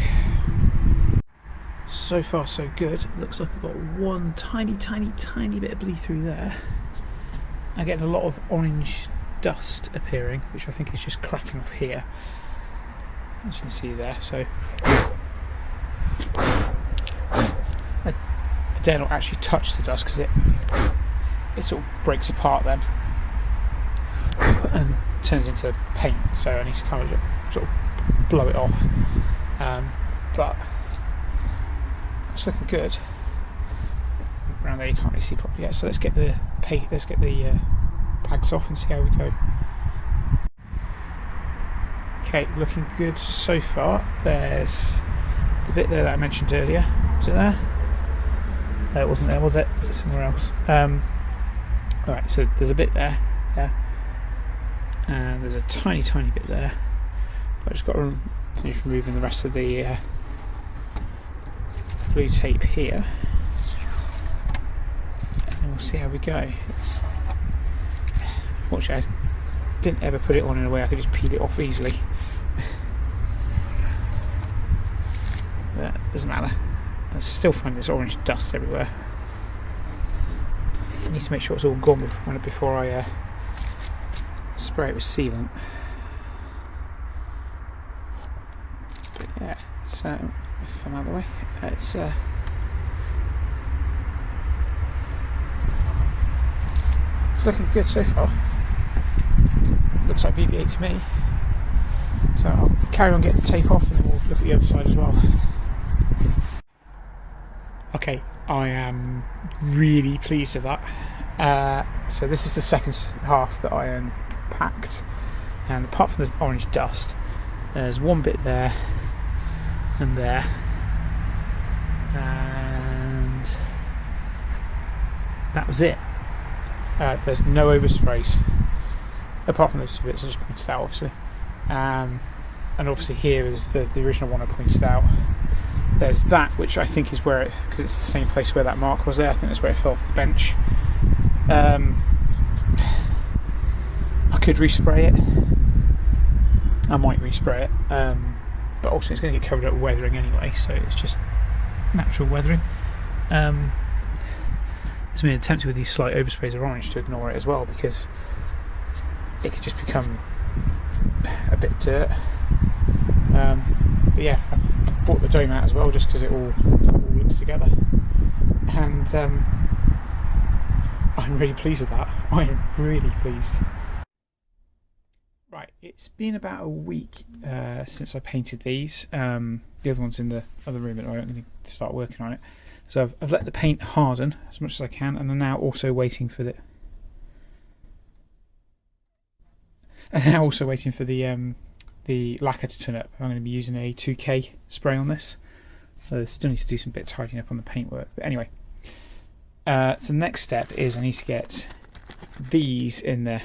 So far so good. Looks like I've got one tiny bit of bleed through there. I'm getting a lot of orange dust appearing, which I think is just cracking off here, as you can see there. So I dare not actually touch the dust because it sort of breaks apart then and turns into paint, so I need to kind of sort of blow it off. But it's looking good. Around there you can't really see properly yet, so let's get the bags off and see how we go. Okay, looking good so far. There's the bit there that I mentioned earlier. Was it there? No, it wasn't there, was it? It was somewhere else. Alright, so there's a bit there, and there's a tiny bit there. But I just got to finish removing the rest of the glue tape here, and we'll see how we go. Unfortunately, I didn't ever put it on in a way I could just peel it off easily. But it doesn't matter. I still find this orange dust everywhere. I need to make sure it's all gone before I spray it with sealant. But yeah, so if I'm out of the way, it's looking good so far. Looks like BB8 to me. So I'll carry on getting the tape off and then we'll look at the other side as well. Okay, I am really pleased with that. So this is the second half that I unpacked, and apart from the orange dust, there's one bit there and there, and that was it. There's no oversprays apart from those two bits I just pointed out, obviously, and obviously here is the original one I pointed out. There's that, which I think is where because it's the same place where that mark was there, I think that's where it fell off the bench. I could respray it. I might respray it, but ultimately it's going to get covered up with weathering anyway, so it's just natural weathering. There's been attempted with these slight oversprays of orange to ignore it as well, because it could just become a bit dirt. But yeah, I bought the dome out as well just because it all looks together, and I'm really pleased with that. I am really pleased. Right, it's been about a week since I painted these. The other one's in the other room at the moment. I need to start working on it. So I've let the paint harden as much as I can, and I'm now also waiting for the lacquer to turn up. I'm going to be using a 2K spray on this, so I still need to do some bit tidying up on the paintwork. But anyway, so the next step is I need to get these in there.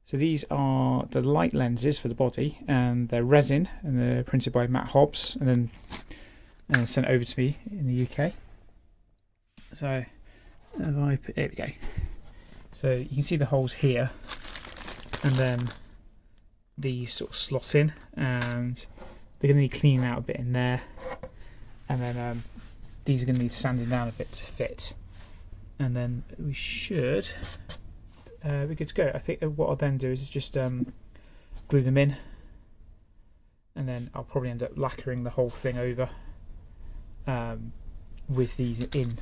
So these are the light lenses for the body, and they're resin, and they're printed by Matt Hobbs, and then sent over to me in the UK. So there we go. So you can see the holes here, and then these sort of slot in, and they're going to need cleaning out a bit in there, and then these are going to need sanding down a bit to fit, and then we should be good to go. I think what I'll then do is just glue them in, and then I'll probably end up lacquering the whole thing over with these in,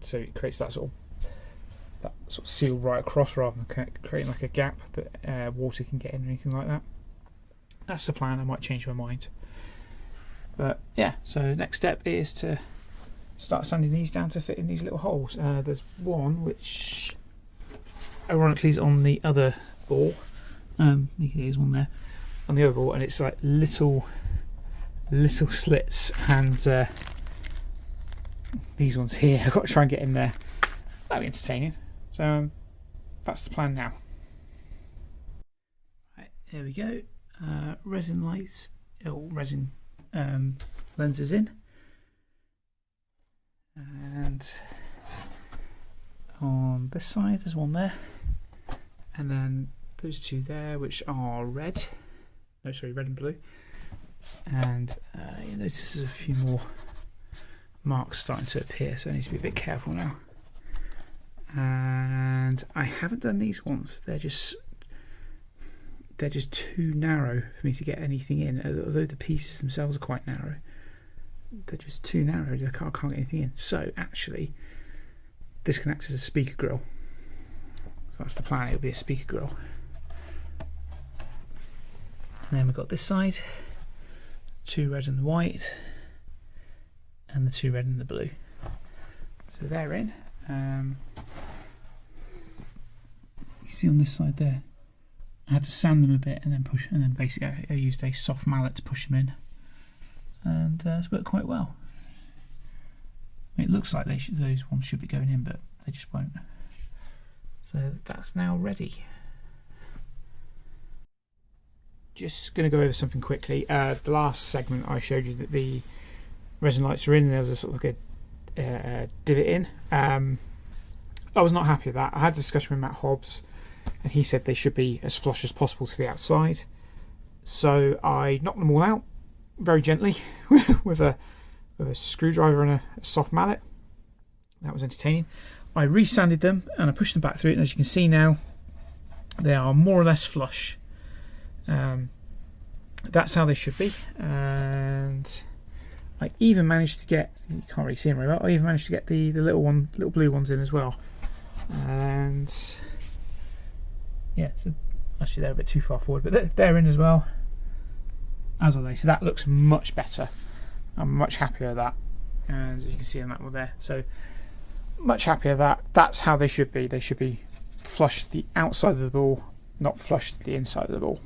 so it creates that sort of seal right across, rather than creating like a gap that water can get in or anything like that. That's the plan. I might change my mind, but yeah. So next step is to start sanding these down to fit in these little holes. There's one which ironically is on the other ball. There's one there on the other ball, and it's like little slits, and these ones here I've got to try and get in there. That'll be entertaining. So that's the plan now. Right, here we go. Resin lights, resin lenses in, and on this side there's one there, and then those two there, which are red and blue, and you notice there's a few more marks starting to appear, so I need to be a bit careful now. and I haven't done these ones. They're just too narrow for me to get anything in, although the pieces themselves are quite narrow. They're just too narrow. I can't get anything in. So actually, this can act as a speaker grill. So that's the plan. It'll be a speaker grill. And then we've got this side, 2 red and the white, and the 2 red and the blue. So they're in. You see on this side there, I had to sand them a bit and then push, and then basically I used a soft mallet to push them in, and it's worked quite well. It looks like those ones should be going in, but they just won't. So that's now ready. Just going to go over something quickly. The last segment I showed you that the resin lights are in, and there was a sort of like a divot in. I was not happy with that. I had a discussion with Matt Hobbs, and he said they should be as flush as possible to the outside. So I knocked them all out very gently with a screwdriver and a soft mallet. That was entertaining. I resanded them and I pushed them back through it, and as you can see now, they are more or less flush. That's how they should be. And I even managed to get, you can't really see them very well, I even managed to get the little blue ones in as well. And yeah, so actually they're a bit too far forward, but they're in as well, as are they. So that looks much better. I'm much happier with that, and as you can see on that one there, so much happier with that. That's how they should be. They should be flush to the outside of the ball, not flush to the inside of the ball.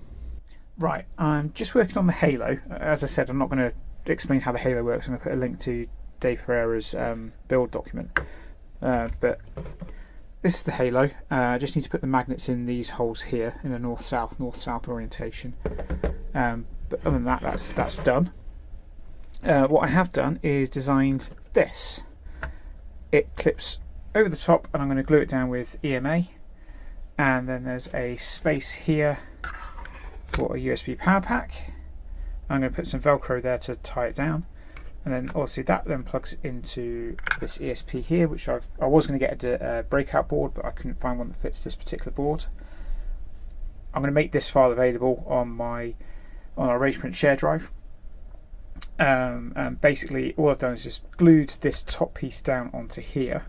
Right, I'm just working on the halo. As I said, I'm not going to explain how the halo works. I'm going to put a link to Dave Ferreira's build document, but this is the halo. I just need to put the magnets in these holes here in a north-south orientation. But other than that, that's done. What I have done is designed this. It clips over the top, and I'm going to glue it down with EMA. And then there's a space here for a USB power pack. I'm going to put some Velcro there to tie it down. And then obviously that then plugs into this ESP here, which I was going to get a breakout board, but I couldn't find one that fits this particular board. I'm going to make this file available on our RagePrint share drive. And basically all I've done is just glued this top piece down onto here,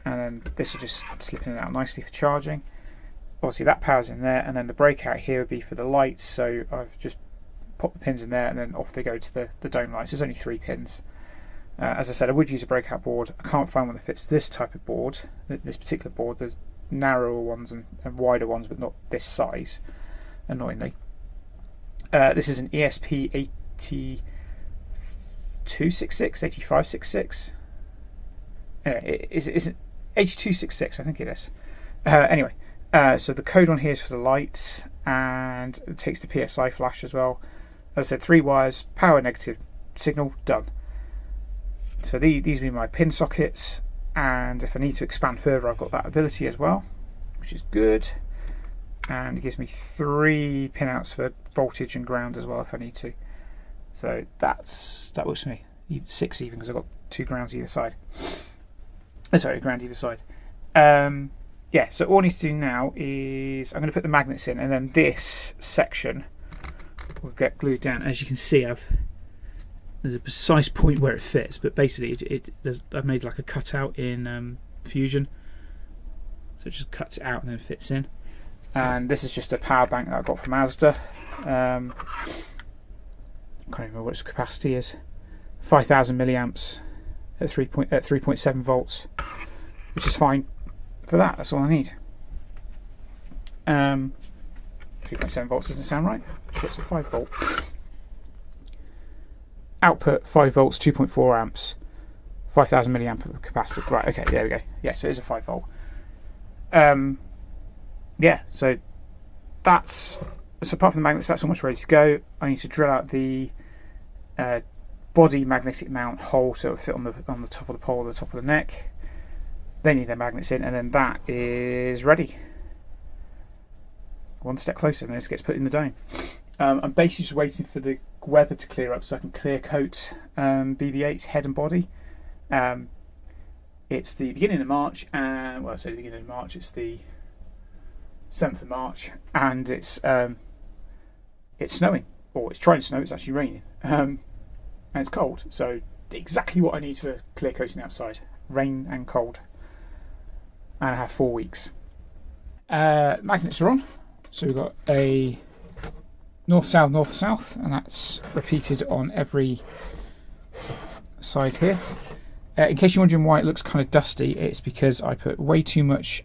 and then this will just slip in and out nicely for charging. Obviously that powers in there, and then the breakout here would be for the lights, so I've just pop the pins in there and then off they go to the dome lights. There's only 3 pins. As I said, I would use a breakout board. I can't find one that fits this type of board, this particular board. There's narrower ones and wider ones, but not this size, annoyingly. This is an ESP 8266, 8566. Is it 8266? I think it is. Anyway, so the code on here is for the lights, and it takes the PSI flash as well. As I said, 3 wires, power negative signal, done. So these will be my pin sockets, and if I need to expand further, I've got that ability as well, which is good. And it gives me 3 pinouts for voltage and ground as well if I need to. So that works for me. 6 even, because I've got 2 grounds either side. Sorry, ground either side. Yeah, so all I need to do now is I'm going to put the magnets in, and then this section will get glued down. As you can see, there's a precise point where it fits, but basically I've made like a cutout in Fusion, so it just cuts it out and then fits in. And this is just a power bank that I got from Asda. Can't remember what its capacity is. 5,000 milliamps at 3.7 volts, which is fine for that. That's all I need. 3.7 volts doesn't sound right. So it's a 5 volt. Output 5 volts, 2.4 amps, 5,000 milliamp of capacity. Right, okay, there we go. Yeah, so it is a 5 volt. Yeah, so apart from the magnets, that's almost ready to go. I need to drill out the body magnetic mount hole so it'll fit on the top of the pole, the top of the neck. They need their magnets in, and then that is ready. One step closer, and this gets put in the dome. I'm basically just waiting for the weather to clear up so I can clear coat BB8's head and body. it's the beginning of March, and well, I say the beginning of March, it's the 7th of March, and it's snowing, or it's trying to snow. It's actually raining, and it's cold. So exactly what I need for clear coating outside: rain and cold. And I have 4 weeks. Magnets are on, so we've got a north south, and that's repeated on every side here. In case you're wondering why it looks kind of dusty, it's because I put way too much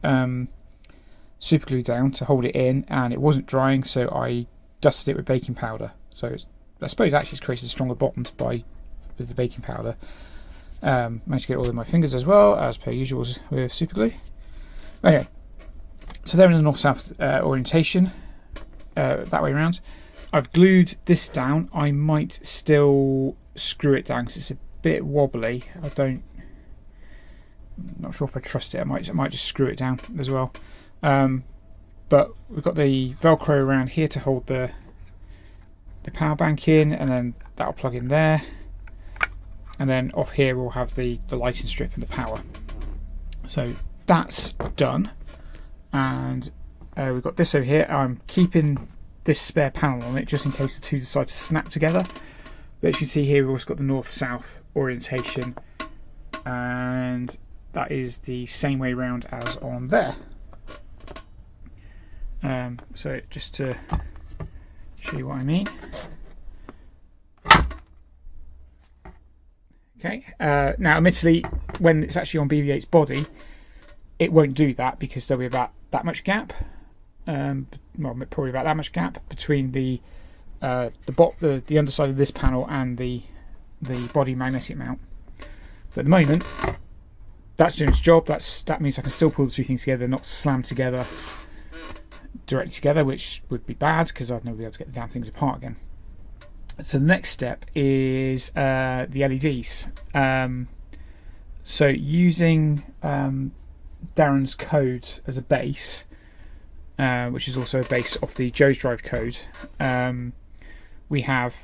super glue down to hold it in, and it wasn't drying, so I dusted it with baking powder. So I suppose actually it's created stronger bottoms with the baking powder. Managed to get it all in my fingers as well, as per usual with super glue. Anyway, so they're in the north-south orientation, that way around. I've glued this down. I might still screw it down because it's a bit wobbly. I'm not sure if I trust it. I might just screw it down as well. But we've got the Velcro around here to hold the power bank in, and then that'll plug in there. And then off here we'll have the lighting strip and the power. So that's done, and we've got this over here. I'm keeping this spare panel on it just in case the two decide to snap together. But as you can see here, we've also got the north-south orientation, and that is the same way round as on there. So just to show you what I mean. Okay. Now, admittedly, when it's actually on BB8's body, it won't do that because there'll be about that much gap. Well, probably about that much gap between the underside of this panel and the body magnetic mount. But at the moment, that's doing its job. That means I can still pull the two things together, not slam together directly together, which would be bad because I'd never be able to get the damn things apart again. So the next step is the LEDs. So using Darren's code as a base, which is also a base of the Joe's Drive code, we have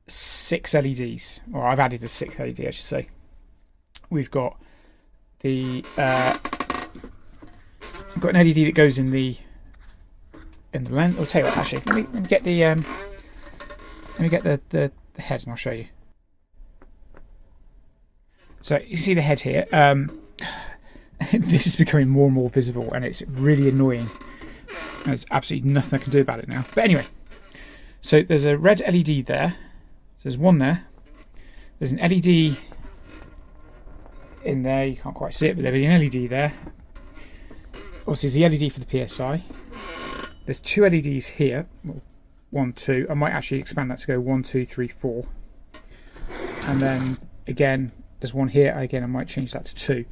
6 LEDs, or I've added a 6th LED, I should say. We've got we've got an LED that goes in the lens. I'll tell you what, actually, let me get the head and I'll show you. So you see the head here. This is becoming more and more visible, and it's really annoying. And there's absolutely nothing I can do about it now. But anyway, so there's a red LED there. So there's one there. There's an LED in there. You can't quite see it, but there's an LED there. Obviously, there's the LED for the PSI. There's 2 LEDs here. Well, 1, 2. I might actually expand that to go 1, 2, 3, 4. And then again, there's one here. Again, I might change that to 2.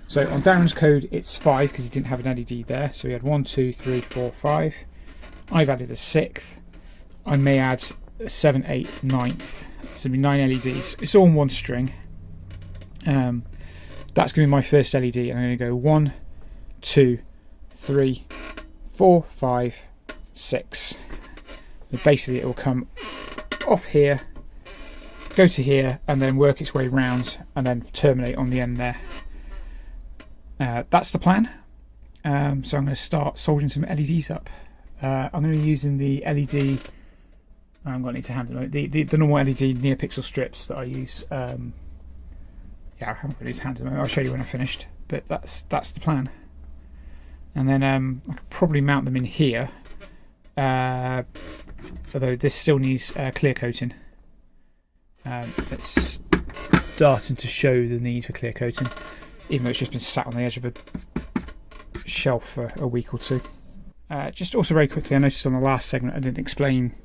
So on Darren's code, it's 5 because he didn't have an LED there. So we had 1, 2, 3, 4, 5. I've added a 6th. I may add a 7, 8, 9th. So it'll be 9 LEDs. It's all on one string. That's going to be my first LED, and I'm going to go 1, 2, 3, 4, 5, 6. So basically, it will come off here, go to here, and then work its way round, and then terminate on the end there. That's the plan. So I'm going to start soldering some LEDs up. I'm going to be using the LED. I'm going to need to handle it. The normal LED NeoPixel strips that I use. Yeah, I haven't got these hands. I'll show you when I've finished. But that's the plan. And then I could probably mount them in here. Although this still needs clear coating. It's starting to show the need for clear coating, even though it's just been sat on the edge of a shelf for a week or two. Just also very quickly, I noticed on the last segment I didn't explain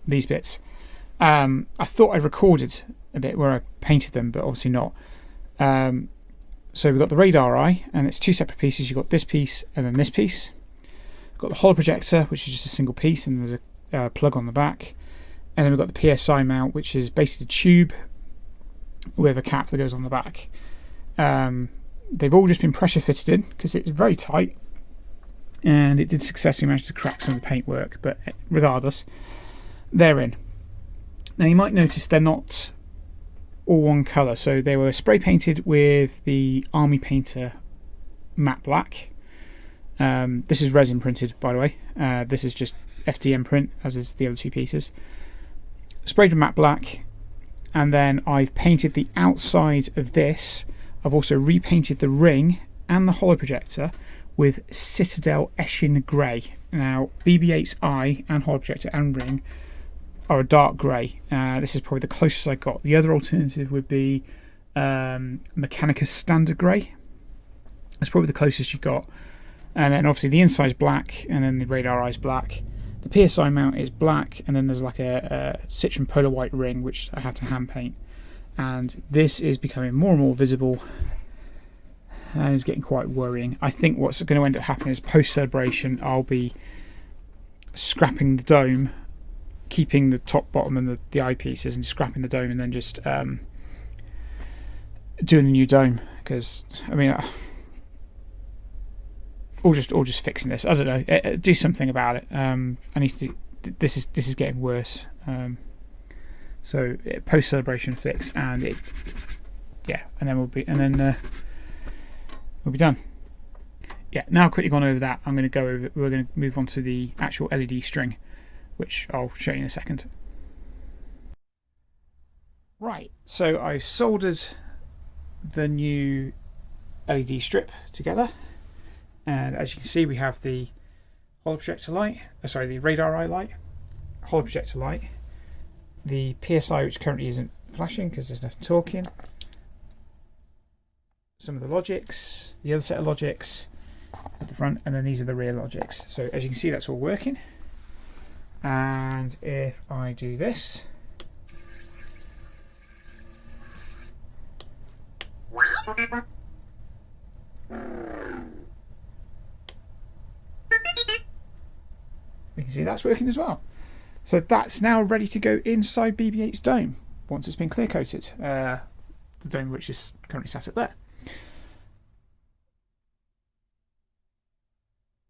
these bits. I thought I recorded a bit where I painted them, but obviously not. So we've got the radar eye, and it's 2 separate pieces. You've got this piece and then this piece. We've got the holo projector, which is just a single piece, and there's a plug on the back. And then we've got the PSI mount, which is basically a tube with a cap that goes on the back. They've all just been pressure fitted in because it's very tight, and it did successfully manage to crack some of the paintwork, but regardless, they're in. Now you might notice they're not all one colour. So they were spray painted with the Army Painter matte black. This is resin printed, by the way. This is just FDM print, as is the other two pieces. Sprayed with matte black, and then I've painted the outside of this. I've also repainted the ring and the holo projector with Citadel Eshin Grey. Now, BB8's eye and holo projector and ring are a dark grey. This is probably the closest I got. The other alternative would be Mechanicus Standard Grey. That's probably the closest you got. And then obviously the inside's black, and then the radar eye's black. The PSI mount is black, and then there's like a Citroen Polar White ring, which I had to hand paint. And this is becoming more and more visible, and it's getting quite worrying. I think what's going to end up happening is post-celebration, I'll be scrapping the dome, keeping the top, bottom, and the eyepieces, and scrapping the dome, and then just doing a new dome. Because I mean, or just fixing this. I don't know. Do something about it. I need to. This is getting worse. So post-celebration fix, and and then we'll be done. Yeah. Now quickly gone over that, I'm going to go over. We're going to move on to the actual LED string, which I'll show you in a second. Right, so I've soldered the new LED strip together, and as you can see, we have the holo projector light, the radar eye light, holo projector light, the PSI, which currently isn't flashing because there's no talking, some of the logics, the other set of logics at the front, and then these are the rear logics. So as you can see, that's all working. And if I do this, we can see that's working as well. So that's now ready to go inside BB8's dome once it's been clear coated. The dome which is currently sat up there.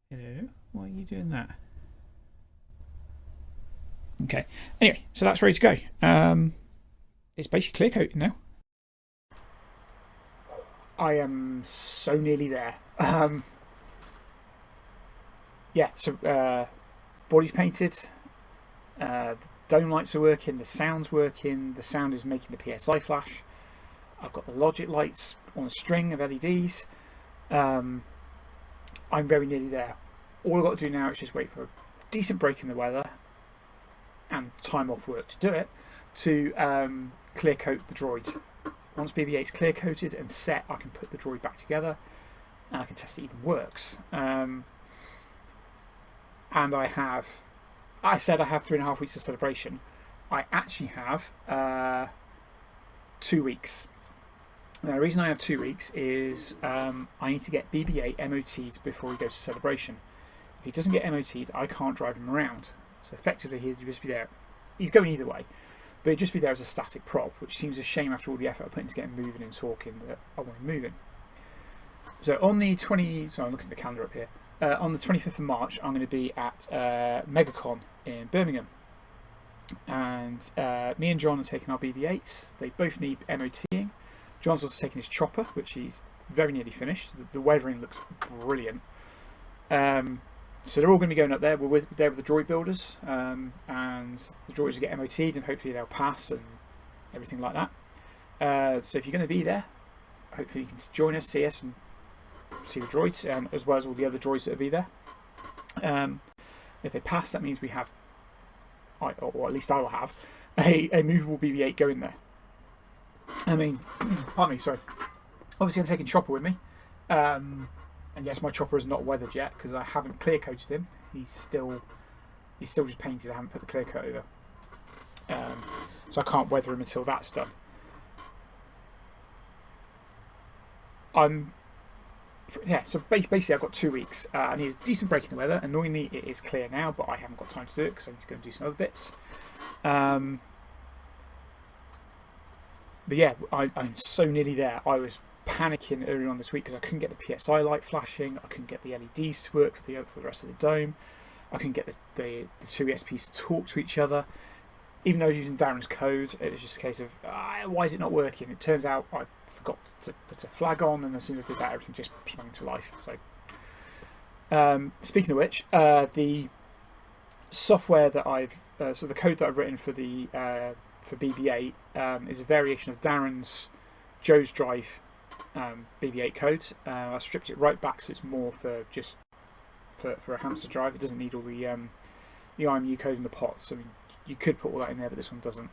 Hello, why are you doing that? Okay, anyway, so that's ready to go. It's basically clear coated now. I am so nearly there. Yeah, so body's painted, the dome lights are working, the sound's working, the sound is making the PSI flash. I've got the logic lights on a string of LEDs. I'm very nearly there. All I've got to do now is just wait for a decent break in the weather and time off work to do it, to clear coat the droids. Once BB8's clear coated and set, I can put the droid back together and I can test it even works. And I said I have 3.5 weeks of celebration. I actually have 2 weeks. Now, the reason I have 2 weeks is I need to get BB8 MOT'd before he goes to celebration. If he doesn't get MOT'd, I can't drive him around. So effectively, he'll just be there. He's going either way, but he'll just be there as a static prop, which seems a shame after all the effort I put into getting moving and talking that I want him moving. So on the I'm looking at the calendar up here. On the 25th of March, I'm going to be at Megacon in Birmingham. And me and John are taking our BB8s. They both need MOTing. John's also taking his chopper, which he's very nearly finished. The weathering looks brilliant. So they're all going to be going up there. We're there with the droid builders, and the droids will get MOT'd, and hopefully they'll pass and everything like that. So if you're going to be there, hopefully you can join us, see us, and see the droids, as well as all the other droids that will be there. If they pass, that means we have, or at least I will have, a movable BB8 going there. I mean, pardon me, sorry. Obviously I'm taking Chopper with me. And yes, my chopper is not weathered yet because I haven't clear coated him. He's still just painted. I haven't put the clear coat over, so I can't weather him until that's done. So basically I've got 2 weeks. I need a decent break in the weather. Annoyingly, it is clear now, but I haven't got time to do it because I need to go and do some other bits. But yeah, I'm so nearly there. I was panicking earlier on this week because I couldn't get the PSI light flashing, I couldn't get the LEDs to work for the rest of the dome, I couldn't get the two ESPs to talk to each other. even though I was using Darren's code, it was just a case of why is it not working? It turns out I forgot to put a flag on, and as soon as I did that, everything just sprung into life. So, speaking of which, the software that so the code that I've written for the for BB8 is a variation of Darren's Joe's Drive BB8 code. I stripped it right back so it's more for just for a hamster drive. It doesn't need all the IMU code in the pots. I mean, you could put all that in there, but this one doesn't.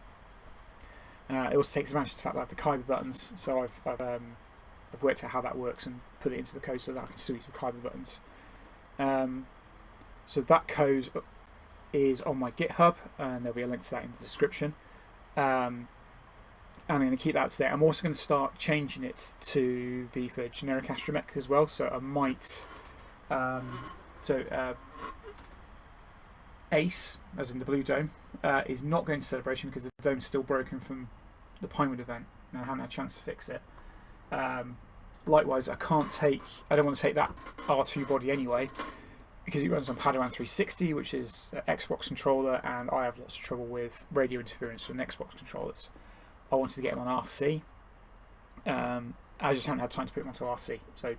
It also takes advantage of the fact that I have the Kyber buttons, so I've worked out how that works and put it into the code so that I can still use the Kyber buttons. So that code is on my GitHub, and there'll be a link to that in the description. And I'm going to keep that up to date. I'm also going to start changing it to be for generic astromech as well. So I might, Ace, as in the blue dome, is not going to celebration because the dome's still broken from the Pinewood event, and I haven't had a chance to fix it. Likewise, I don't want to take that R2 body anyway, because it runs on Padawan 360, which is an Xbox controller, and I have lots of trouble with radio interference from Xbox controllers. I wanted to get them on RC. I just haven't had time to put them onto RC. So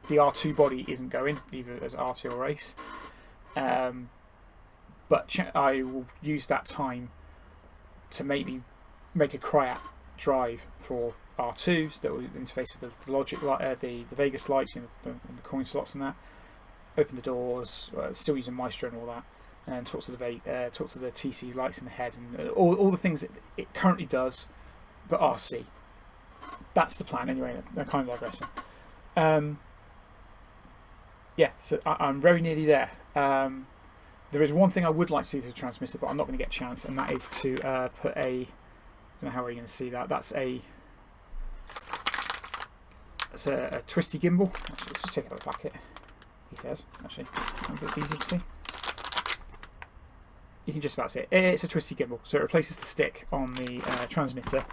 the R2 body isn't going, either as RT or Ace. But I will use that time to maybe make a Cryat drive for R2s that will interface with the logic, the Vegas lights, and the coin slots and that. Open the doors, still using Maestro and all that, and talk to the TC lights in the head and all the things that it currently does, but RC. That's the plan anyway. I'm kind of digressing. Yeah, so I'm very nearly there. There is one thing I would like to see to the transmitter, but I'm not going to get a chance, and that is to put a. I don't know how are you going to see that. That's a twisty gimbal. Let's just take it out of the packet. He says, actually, a bit easy to see. You can just about see it. It's a twisty gimbal, so it replaces the stick on the transmitter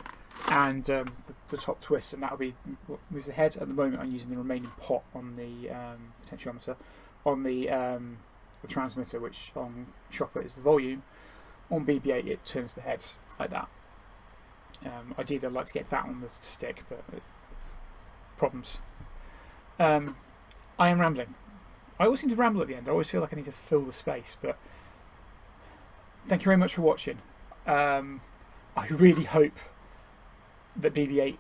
and the top twist, and that'll be what moves the head. At the moment, I'm using the remaining pot on the potentiometer on the transmitter, which on Chopper is the volume. On BB8, it turns the head like that. Ideally, I'd like to get that on the stick, but problems. I am rambling. I always seem to ramble at the end. I always feel like I need to fill the space, but thank you very much for watching. I really hope that BB8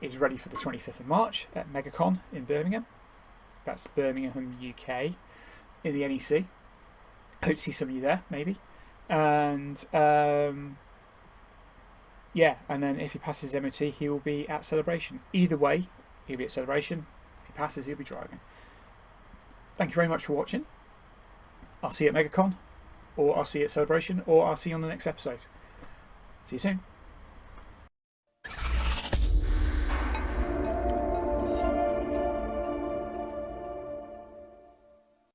is ready for the 25th of March at MegaCon in Birmingham. That's Birmingham, UK, in the NEC. Hope to see some of you there, maybe. And yeah, and then if he passes MOT, he will be at Celebration. Either way, he'll be at Celebration. If he passes, he'll be driving. Thank you very much for watching. I'll see you at MegaCon, or I'll see you at Celebration, or I'll see you on the next episode. See you soon.